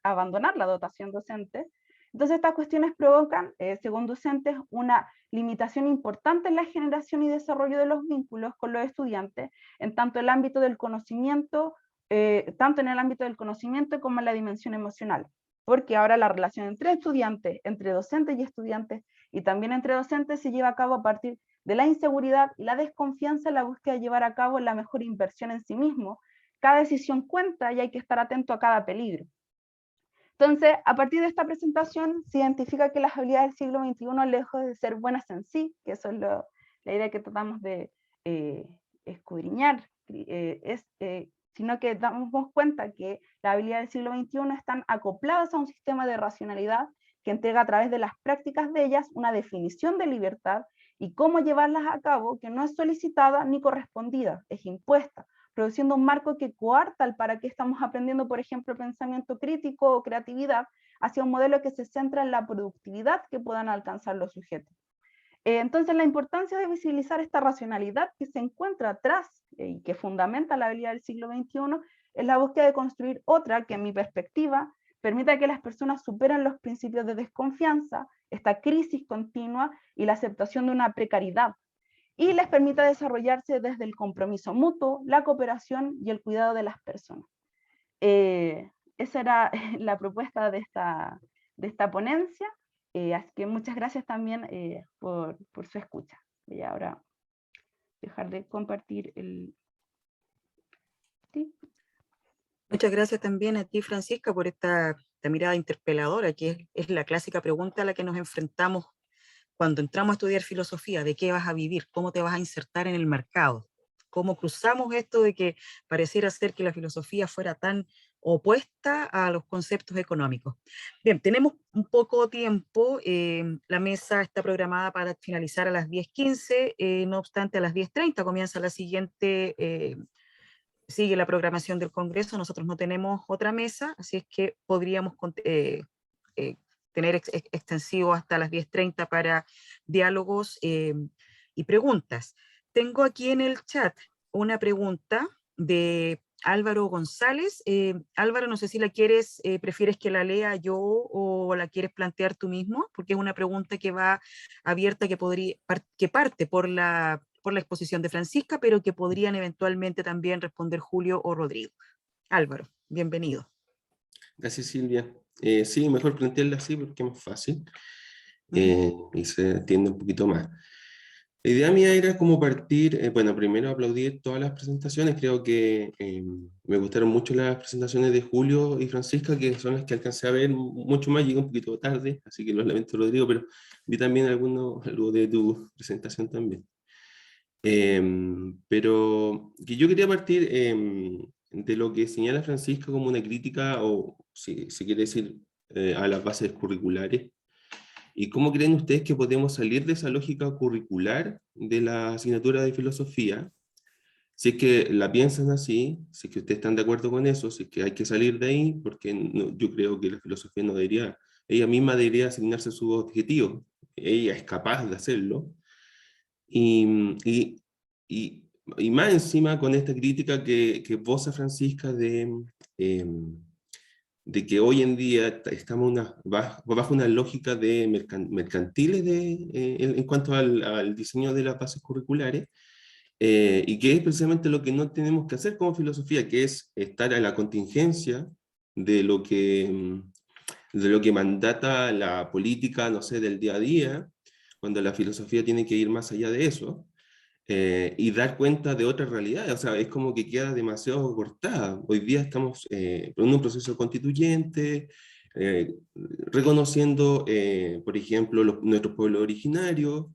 abandonar la dotación docente. Entonces estas cuestiones provocan, según docentes, una limitación importante en la generación y desarrollo de los vínculos con los estudiantes, en tanto el ámbito del conocimiento, tanto en el ámbito del conocimiento como en la dimensión emocional, porque ahora la relación entre estudiantes, entre docentes y estudiantes, y también entre docentes, se lleva a cabo a partir de la inseguridad y la desconfianza en la búsqueda de llevar a cabo la mejor inversión en sí mismo. Cada decisión cuenta y hay que estar atento a cada peligro. Entonces, a partir de esta presentación, se identifica que las habilidades del siglo XXI, lejos de ser buenas en sí, que eso es la idea que tratamos de escudriñar, sino que damos cuenta que las habilidades del siglo XXI están acopladas a un sistema de racionalidad que entrega a través de las prácticas de ellas una definición de libertad y cómo llevarlas a cabo, que no es solicitada ni correspondida, es impuesta, produciendo un marco que coarta el para qué estamos aprendiendo, por ejemplo, pensamiento crítico o creatividad, hacia un modelo que se centra en la productividad que puedan alcanzar los sujetos. Entonces, la importancia de visibilizar esta racionalidad que se encuentra atrás y que fundamenta la habilidad del siglo XXI es la búsqueda de construir otra que, en mi perspectiva, permita que las personas superen los principios de desconfianza, esta crisis continua y la aceptación de una precariedad, y les permita desarrollarse desde el compromiso mutuo, la cooperación y el cuidado de las personas. Esa era la propuesta de esta ponencia, así que muchas gracias también por su escucha. Voy ahora dejar de compartir el... ¿Sí? Muchas gracias también a ti, Francisca, por esta mirada interpeladora, que es la clásica pregunta a la que nos enfrentamos cuando entramos a estudiar filosofía: ¿de qué vas a vivir? ¿Cómo te vas a insertar en el mercado? ¿Cómo cruzamos esto de que pareciera ser que la filosofía fuera tan opuesta a los conceptos económicos? Bien, tenemos un poco tiempo, la mesa está programada para finalizar a las 10:15, no obstante a las 10:30 comienza la siguiente, sigue la programación del Congreso, nosotros no tenemos otra mesa, así es que podríamos tener extensivo hasta las 10:30 para diálogos y preguntas. Tengo aquí en el chat una pregunta de Álvaro González. Álvaro, no sé si la quieres, prefieres que la lea yo o la quieres plantear tú mismo, porque es una pregunta que va abierta, que parte por la exposición de Francisca, pero que podrían eventualmente también responder Julio o Rodrigo. Álvaro, bienvenido. Gracias, Silvia. Sí, mejor plantearla así porque es más fácil y se entiende un poquito más. La idea mía era como partir, bueno, primero aplaudir todas las presentaciones. Creo que me gustaron mucho las presentaciones de Julio y Francisca, que son las que alcancé a ver mucho más. Llegué un poquito tarde, así que lo lamento, Rodrigo, pero vi también algo de tu presentación también. Pero que yo quería partir de lo que señala Francisca como una crítica, o si quiere decir, a las bases curriculares. ¿Y cómo creen ustedes que podemos salir de esa lógica curricular de la asignatura de filosofía? Si es que la piensan así, si es que ustedes están de acuerdo con eso, si es que hay que salir de ahí, porque yo creo que la filosofía no debería, ella misma debería asignarse sus objetivos. Ella es capaz de hacerlo. Y más encima con esta crítica que posa Francisca de que hoy en día estamos bajo una lógica de mercantiles en cuanto al diseño de las bases curriculares, y que es precisamente lo que no tenemos que hacer como filosofía, que es estar a la contingencia de lo que mandata la política, no sé, del día a día, cuando la filosofía tiene que ir más allá de eso, y dar cuenta de otras realidades. O sea, es como que queda demasiado cortada. Hoy día estamos en un proceso constituyente, reconociendo, por ejemplo, nuestros pueblos originarios,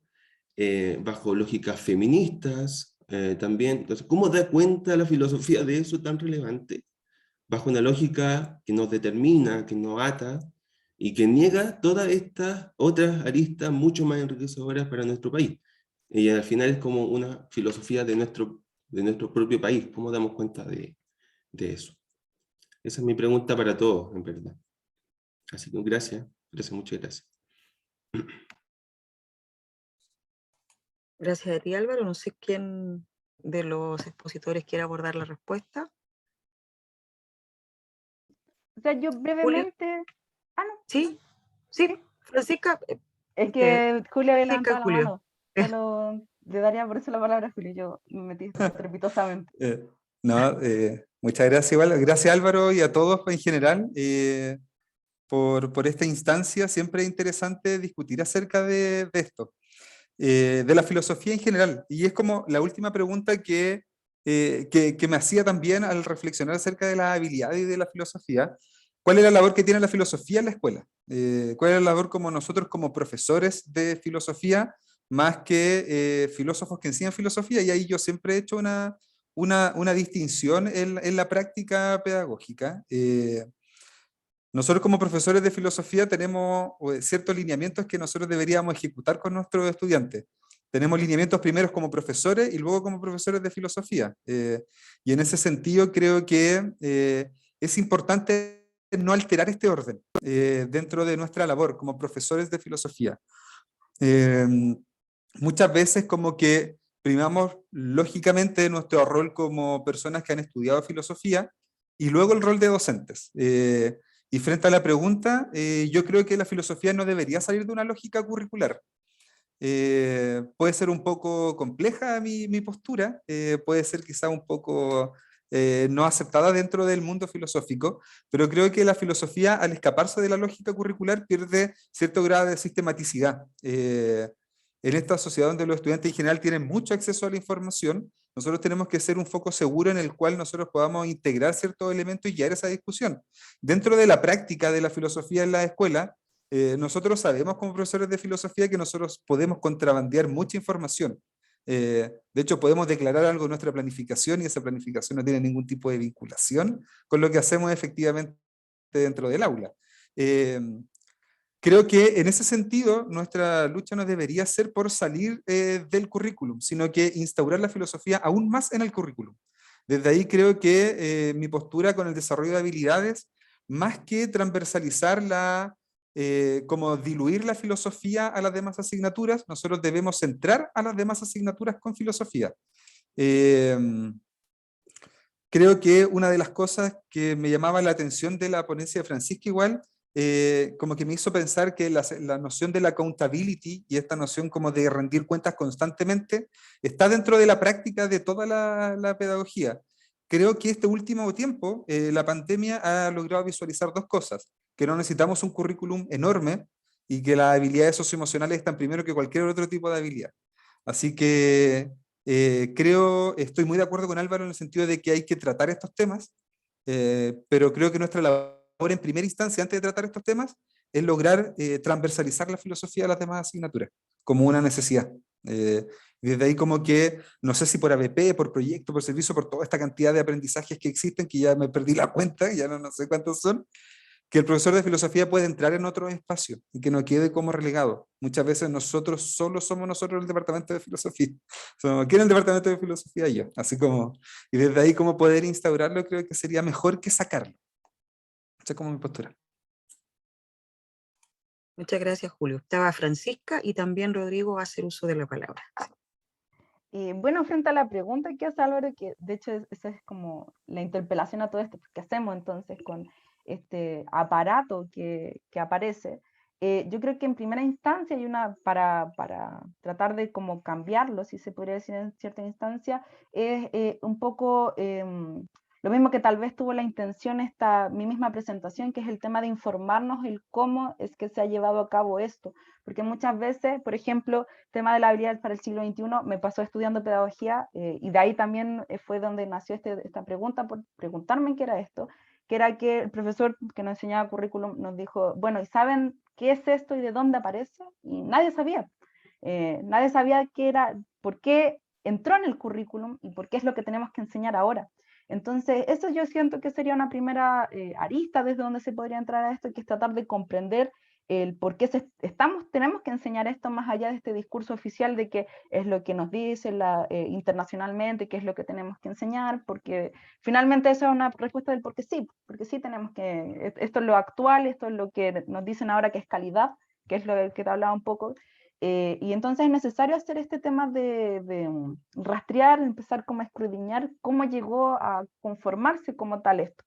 bajo lógicas feministas también. Entonces, ¿cómo da cuenta la filosofía de eso tan relevante? Bajo una lógica que nos determina, que nos ata, y que niega todas estas otras aristas mucho más enriquecedoras para nuestro país. Y al final es como una filosofía de nuestro propio país. ¿Cómo damos cuenta de eso? Esa es mi pregunta para todos, en verdad. Así que gracias, muchas gracias. Gracias a ti, Álvaro. No sé quién de los expositores quiere abordar la respuesta. O sea, yo brevemente... Ah, no. Sí, Sí. Francisca. Es que Julio había Francisca, levantado la Julio. mano. Solo le daría por eso la palabra a Julio. Yo me metí estrepitosamente. No, muchas gracias igual. Gracias Álvaro y a todos en general por esta instancia. Siempre es interesante discutir acerca de esto, de la filosofía en general. Y es como la última pregunta que me hacía también al reflexionar acerca de las habilidades y de la filosofía. ¿Cuál es la labor que tiene la filosofía en la escuela? ¿Cuál es la labor como nosotros como profesores de filosofía más que filósofos que enseñan filosofía? Y ahí yo siempre he hecho una distinción en la práctica pedagógica. Nosotros como profesores de filosofía tenemos ciertos lineamientos que nosotros deberíamos ejecutar con nuestros estudiantes. Tenemos lineamientos primeros como profesores y luego como profesores de filosofía. Y en ese sentido creo que es importante no alterar este orden dentro de nuestra labor como profesores de filosofía. Muchas veces como que primamos lógicamente nuestro rol como personas que han estudiado filosofía y luego el rol de docentes. Y frente a la pregunta, yo creo que la filosofía no debería salir de una lógica curricular. Puede ser un poco compleja mi postura, puede ser quizá un poco no aceptada dentro del mundo filosófico, pero creo que la filosofía al escaparse de la lógica curricular pierde cierto grado de sistematicidad. En esta sociedad donde los estudiantes en general tienen mucho acceso a la información, nosotros tenemos que ser un foco seguro en el cual nosotros podamos integrar ciertos elementos y guiar esa discusión. Dentro de la práctica de la filosofía en la escuela, nosotros sabemos como profesores de filosofía que nosotros podemos contrabandear mucha información. De hecho, podemos declarar algo en nuestra planificación y esa planificación no tiene ningún tipo de vinculación con lo que hacemos efectivamente dentro del aula. Creo que en ese sentido nuestra lucha no debería ser por salir del currículum, sino que instaurar la filosofía aún más en el currículum. Desde ahí creo que mi postura con el desarrollo de habilidades, más que transversalizar como diluir la filosofía a las demás asignaturas, nosotros debemos centrar a las demás asignaturas con filosofía. Creo que una de las cosas que me llamaba la atención de la ponencia de Francisca igual, como que me hizo pensar que la noción de la accountability y esta noción como de rendir cuentas constantemente está dentro de la práctica de toda la pedagogía. Creo que este último tiempo la pandemia ha logrado visualizar dos cosas, que no necesitamos un currículum enorme y que las habilidades socioemocionales están primero que cualquier otro tipo de habilidad. Así que estoy muy de acuerdo con Álvaro en el sentido de que hay que tratar estos temas, pero creo que nuestra labor en primera instancia, antes de tratar estos temas, es lograr transversalizar la filosofía a las demás asignaturas, como una necesidad. Desde ahí como que, no sé si por ABP, por proyecto, por servicio, por toda esta cantidad de aprendizajes que existen, que ya me perdí la cuenta, ya no sé cuántos son, que el profesor de filosofía puede entrar en otro espacio y que no quede como relegado. Muchas veces nosotros solo somos nosotros el departamento de filosofía. Somos aquí en el departamento de filosofía y yo. Así como, y desde ahí como poder instaurarlo creo que sería mejor que sacarlo. Esa es como mi postura. Muchas gracias, Julio. Estaba Francisca y también Rodrigo va a hacer uso de la palabra. Bueno, frente a la pregunta que hace Álvaro, que de hecho esa es como la interpelación a todo esto, ¿qué hacemos entonces con este aparato que aparece, yo creo que en primera instancia hay para tratar de como cambiarlo, si se podría decir en cierta instancia, es un poco lo mismo que tal vez tuvo la intención mi misma presentación, que es el tema de informarnos el cómo es que se ha llevado a cabo esto. Porque muchas veces, por ejemplo, tema de la habilidad para el siglo XXI, me pasó estudiando pedagogía y de ahí también fue donde nació esta pregunta, por preguntarme qué era esto, que era que el profesor que nos enseñaba currículum nos dijo, bueno, ¿y saben qué es esto y de dónde aparece? Y nadie sabía. Nadie sabía qué era, por qué entró en el currículum y por qué es lo que tenemos que enseñar ahora. Entonces, eso yo siento que sería una primera arista desde donde se podría entrar a esto, que es tratar de comprender el por qué tenemos que enseñar esto más allá de este discurso oficial de que es lo que nos dice internacionalmente, qué es lo que tenemos que enseñar, porque finalmente esa es una respuesta del porque sí tenemos que, esto es lo actual, esto es lo que nos dicen ahora que es calidad, que es lo que te hablaba un poco, y entonces es necesario hacer este tema de rastrear, empezar como a escudriñar cómo llegó a conformarse como tal esto.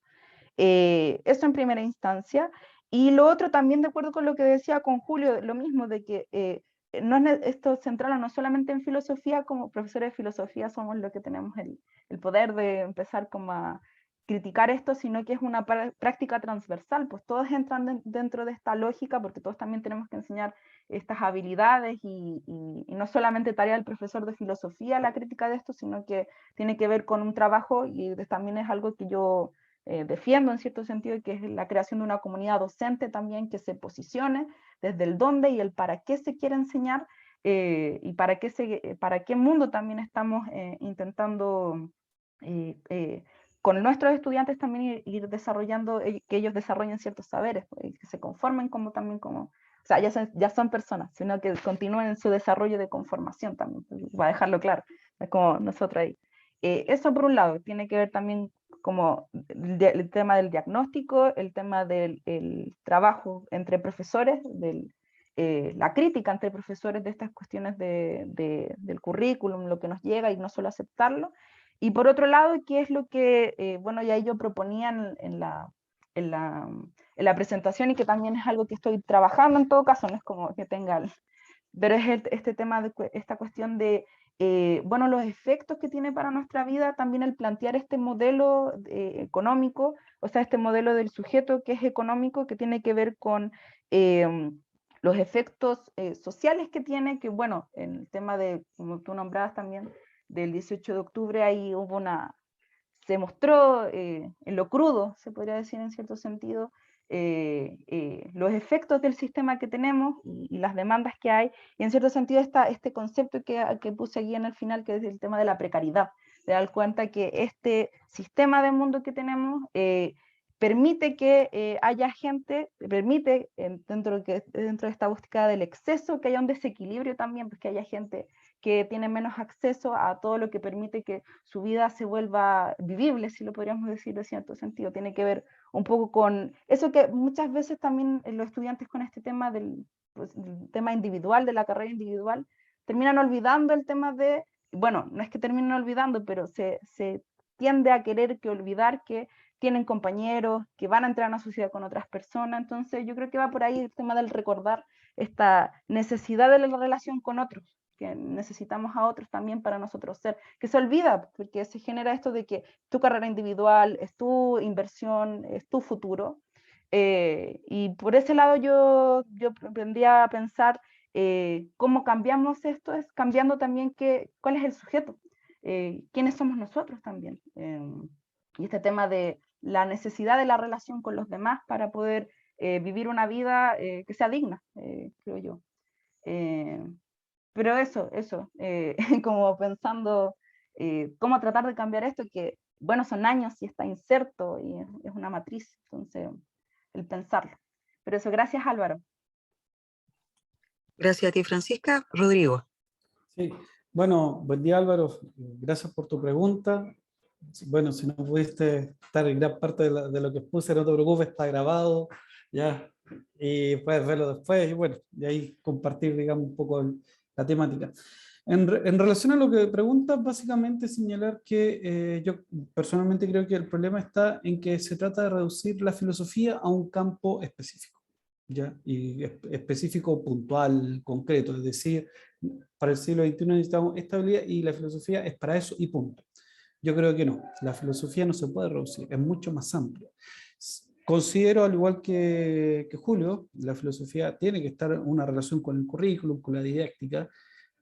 Eso en primera instancia. Y lo otro también de acuerdo con lo que decía con Julio, lo mismo de que no es esto central no solamente en filosofía, como profesores de filosofía somos los que tenemos el poder de empezar como a criticar esto, sino que es una práctica transversal, pues todos entran dentro de esta lógica, porque todos también tenemos que enseñar estas habilidades y no solamente tarea del profesor de filosofía la crítica de esto, sino que tiene que ver con un trabajo y también es algo que yo defiendo en cierto sentido, que es la creación de una comunidad docente también que se posicione desde el dónde y el para qué se quiere enseñar y para qué mundo también estamos intentando con nuestros estudiantes también ir desarrollando, que ellos desarrollen ciertos saberes, pues, que se conformen como también como, o sea, ya son personas, sino que continúen en su desarrollo de conformación también, para dejarlo claro, es como nosotros ahí. Eso por un lado, tiene que ver también como el tema del diagnóstico, el tema del trabajo entre profesores, la crítica entre profesores de estas cuestiones del currículum, lo que nos llega y no solo aceptarlo. Y por otro lado, ¿qué es lo que, bueno, ya yo proponía en la presentación y que también es algo que estoy trabajando en todo caso, no es como que tenga, pero es este tema, esta cuestión de, bueno, los efectos que tiene para nuestra vida también el plantear este modelo económico, o sea, este modelo del sujeto que es económico, que tiene que ver con los efectos sociales que tiene, que bueno, en el tema de, como tú nombrabas también, del 18 de octubre, ahí se mostró en lo crudo, se podría decir en cierto sentido, los efectos del sistema que tenemos y las demandas que hay, y en cierto sentido este concepto que puse aquí en el final, que es el tema de la precariedad, de dar cuenta que este sistema de mundo que tenemos permite que haya gente, permite dentro de esta búsqueda del exceso, que haya un desequilibrio también, pues que haya gente que tiene menos acceso a todo lo que permite que su vida se vuelva vivible, si lo podríamos decir de cierto sentido. Tiene que ver un poco con eso que muchas veces también los estudiantes con este tema del tema individual, de la carrera individual, terminan olvidando el tema de, bueno, no es que terminen olvidando, pero se tiende a querer olvidar que tienen compañeros, que van a entrar a una sociedad con otras personas. Entonces yo creo que va por ahí el tema del recordar esta necesidad de la relación con otros, que necesitamos a otros también para nosotros ser, que se olvida, porque se genera esto de que tu carrera individual es tu inversión, es tu futuro, y por ese lado yo aprendí a pensar cómo cambiamos esto, es cambiando también cuál es el sujeto, quiénes somos nosotros también, y este tema de la necesidad de la relación con los demás para poder vivir una vida que sea digna, creo yo. Pero eso, como pensando cómo tratar de cambiar esto, que bueno, son años y está inserto y es una matriz, entonces el pensarlo. Pero eso, gracias Álvaro. Gracias a ti, Francisca. Rodrigo. Sí, bueno, buen día Álvaro, gracias por tu pregunta. Bueno, si no pudiste estar en gran parte de lo que expuse, no te preocupes, está grabado, ya, y puedes verlo después, y bueno, de ahí compartir, digamos, un poco la temática. En relación a lo que preguntas, básicamente señalar que yo personalmente creo que el problema está en que se trata de reducir la filosofía a un campo específico, ¿ya? Y específico, puntual, concreto, es decir, para el siglo XXI necesitamos estabilidad y la filosofía es para eso y punto. Yo creo que no, la filosofía no se puede reducir, es mucho más amplia. Considero, al igual que Julio, la filosofía tiene que estar en una relación con el currículum, con la didáctica,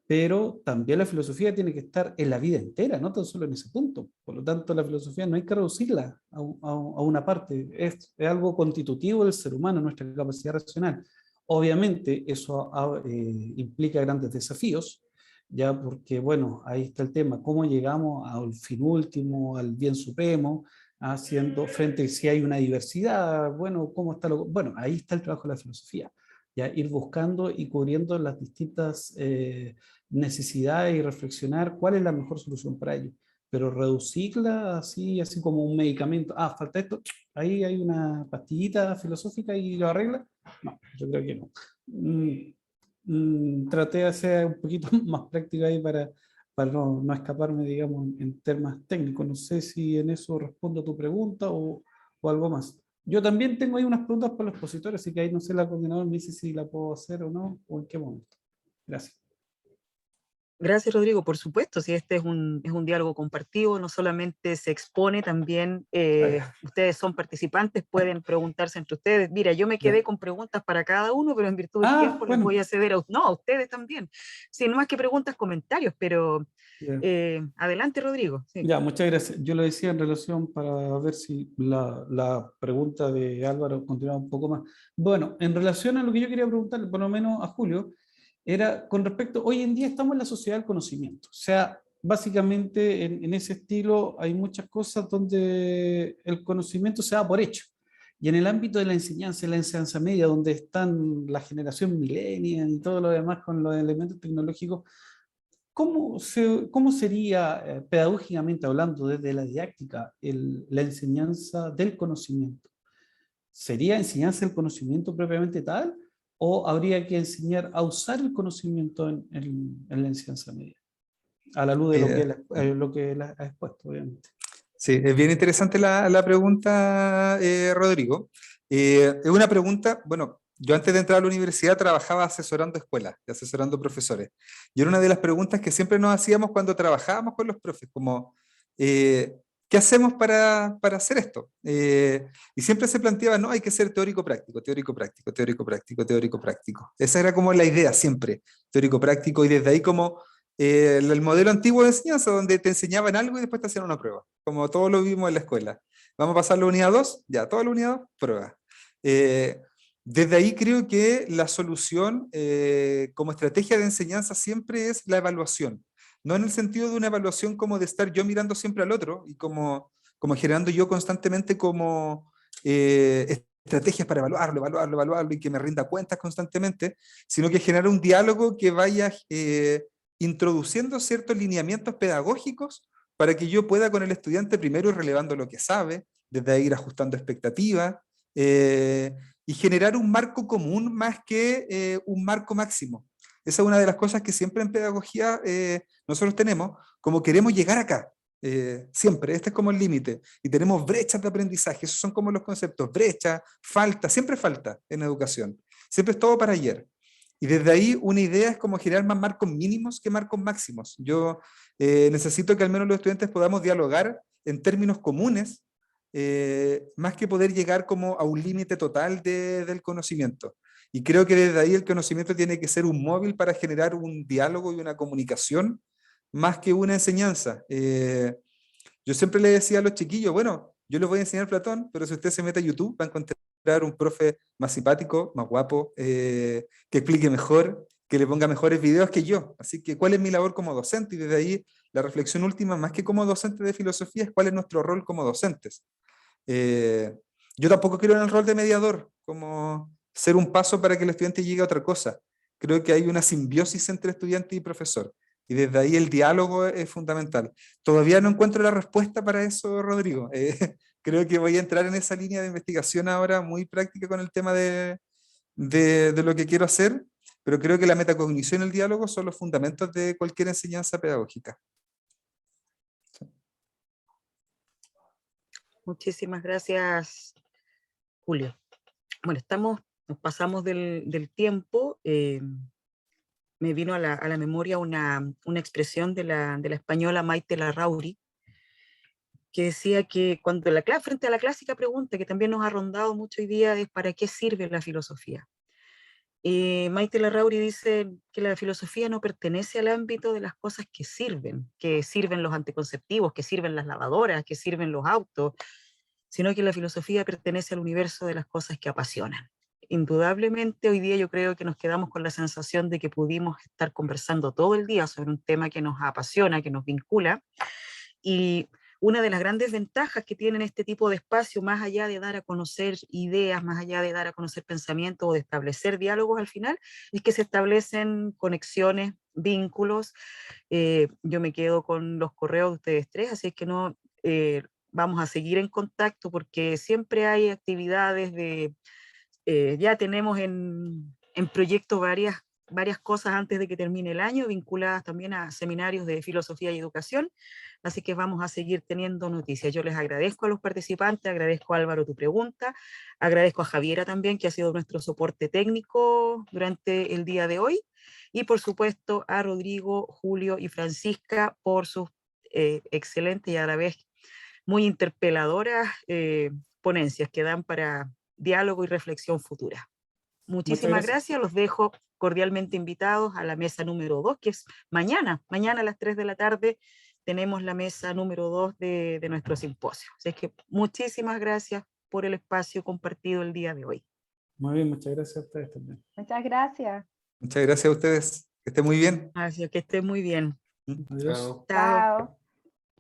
pero también la filosofía tiene que estar en la vida entera, no tan solo en ese punto. Por lo tanto, la filosofía no hay que reducirla a una parte, es algo constitutivo del ser humano, nuestra capacidad racional. Obviamente, eso implica grandes desafíos, ya porque, bueno, ahí está el tema, cómo llegamos al fin último, al bien supremo, haciendo frente a si hay una diversidad, bueno, cómo está bueno, ahí está el trabajo de la filosofía, ya ir buscando y cubriendo las distintas necesidades y reflexionar cuál es la mejor solución para ello. Pero reducirla así como un medicamento, falta esto, ahí hay una pastillita filosófica y lo arregla. No, yo creo que no. Traté de ser un poquito más práctico ahí para no escaparme, digamos, en temas técnicos. No sé si en eso respondo a tu pregunta o algo más. Yo también tengo ahí unas preguntas para los expositores, así que ahí no sé, la coordinadora me dice si la puedo hacer o no, o en qué momento. Gracias. Gracias, Rodrigo. Por supuesto, si este es un diálogo compartido, no solamente se expone, también ustedes son participantes, pueden preguntarse entre ustedes. Mira, yo me quedé con preguntas para cada uno, pero en virtud del tiempo les voy a ceder a ustedes también. Sí, no más que preguntas, comentarios, pero adelante, Rodrigo. Sí. Ya, muchas gracias. Yo lo decía en relación para ver si la pregunta de Álvaro continuaba un poco más. Bueno, en relación a lo que yo quería preguntarle, por lo menos a Julio, era con respecto, hoy en día estamos en la sociedad del conocimiento, o sea, básicamente en ese estilo hay muchas cosas donde el conocimiento se da por hecho. Y en el ámbito de la enseñanza media, donde están la generación millennial y todo lo demás con los elementos tecnológicos, ¿cómo sería, pedagógicamente hablando, desde la didáctica, la enseñanza del conocimiento? ¿Sería enseñanza del conocimiento propiamente tal? ¿O habría que enseñar a usar el conocimiento en la enseñanza media? A la luz de lo que él ha expuesto, obviamente. Sí, es bien interesante la pregunta, Rodrigo. Es una pregunta, bueno, yo antes de entrar a la universidad trabajaba asesorando escuelas, asesorando profesores. Y era una de las preguntas que siempre nos hacíamos cuando trabajábamos con los profes, como, ¿qué hacemos para hacer esto? Y siempre se planteaba, no, hay que ser teórico-práctico, teórico-práctico, teórico-práctico, teórico-práctico. Esa era como la idea siempre, teórico-práctico, y desde ahí como el modelo antiguo de enseñanza, donde te enseñaban algo y después te hacían una prueba, como todos lo vimos en la escuela. Vamos a pasar la unidad 2, ya, toda la unidad 2, prueba. Desde ahí creo que la solución como estrategia de enseñanza siempre es la evaluación. No en el sentido de una evaluación como de estar yo mirando siempre al otro y como generando yo constantemente como estrategias para evaluarlo y que me rinda cuentas constantemente, sino que generar un diálogo que vaya introduciendo ciertos lineamientos pedagógicos para que yo pueda con el estudiante primero ir relevando lo que sabe, desde ahí ir ajustando expectativas, y generar un marco común más que un marco máximo. Esa es una de las cosas que siempre en pedagogía nosotros tenemos, como queremos llegar acá, siempre, este es como el límite, y tenemos brechas de aprendizaje, esos son como los conceptos, brecha, falta, siempre falta en educación, siempre es todo para ayer. Y desde ahí una idea es como generar más marcos mínimos que marcos máximos. Yo necesito que al menos los estudiantes podamos dialogar en términos comunes, más que poder llegar como a un límite total del conocimiento. Y creo que desde ahí el conocimiento tiene que ser un móvil para generar un diálogo y una comunicación, más que una enseñanza. Yo siempre le decía a los chiquillos, bueno, yo les voy a enseñar Platón, pero si usted se mete a YouTube va a encontrar un profe más simpático, más guapo, que explique mejor, que le ponga mejores videos que yo. Así que, ¿cuál es mi labor como docente? Y desde ahí, la reflexión última, más que como docente de filosofía, es cuál es nuestro rol como docentes. Yo tampoco quiero en el rol de mediador, como ser un paso para que el estudiante llegue a otra cosa. Creo que hay una simbiosis entre estudiante y profesor. Y desde ahí el diálogo es fundamental. Todavía no encuentro la respuesta para eso, Rodrigo. Creo que voy a entrar en esa línea de investigación ahora muy práctica con el tema de lo que quiero hacer, pero creo que la metacognición y el diálogo son los fundamentos de cualquier enseñanza pedagógica. Muchísimas gracias, Julio. Bueno, nos pasamos del tiempo. Me vino a la memoria una expresión de la española Maite Larrauri, que decía que frente a la clásica pregunta que también nos ha rondado mucho hoy día es ¿para qué sirve la filosofía? Maite Larrauri dice que la filosofía no pertenece al ámbito de las cosas que sirven los anticonceptivos, que sirven las lavadoras, que sirven los autos, sino que la filosofía pertenece al universo de las cosas que apasionan. Indudablemente hoy día yo creo que nos quedamos con la sensación de que pudimos estar conversando todo el día sobre un tema que nos apasiona, que nos vincula, y una de las grandes ventajas que tienen este tipo de espacio, más allá de dar a conocer ideas, más allá de dar a conocer pensamientos o de establecer diálogos al final, es que se establecen conexiones, vínculos. Yo me quedo con los correos de ustedes tres, así que no, vamos a seguir en contacto porque siempre hay actividades ya tenemos en proyecto varias cosas antes de que termine el año, vinculadas también a seminarios de filosofía y educación, así que vamos a seguir teniendo noticias. Yo les agradezco a los participantes, agradezco a Álvaro tu pregunta, agradezco a Javiera también, que ha sido nuestro soporte técnico durante el día de hoy, y por supuesto a Rodrigo, Julio y Francisca por sus excelentes y a la vez muy interpeladoras ponencias que dan para diálogo y reflexión futura. Muchísimas gracias, los dejo cordialmente invitados a la mesa número 2, que es mañana a las 3 de la tarde tenemos la mesa número 2 de nuestro simposio. Así que muchísimas gracias por el espacio compartido el día de hoy. Muy bien, muchas gracias a ustedes también. Muchas gracias. Muchas gracias a ustedes. Que estén muy bien. Gracias, que estén muy bien. Adiós. Chao. Chao. Chao.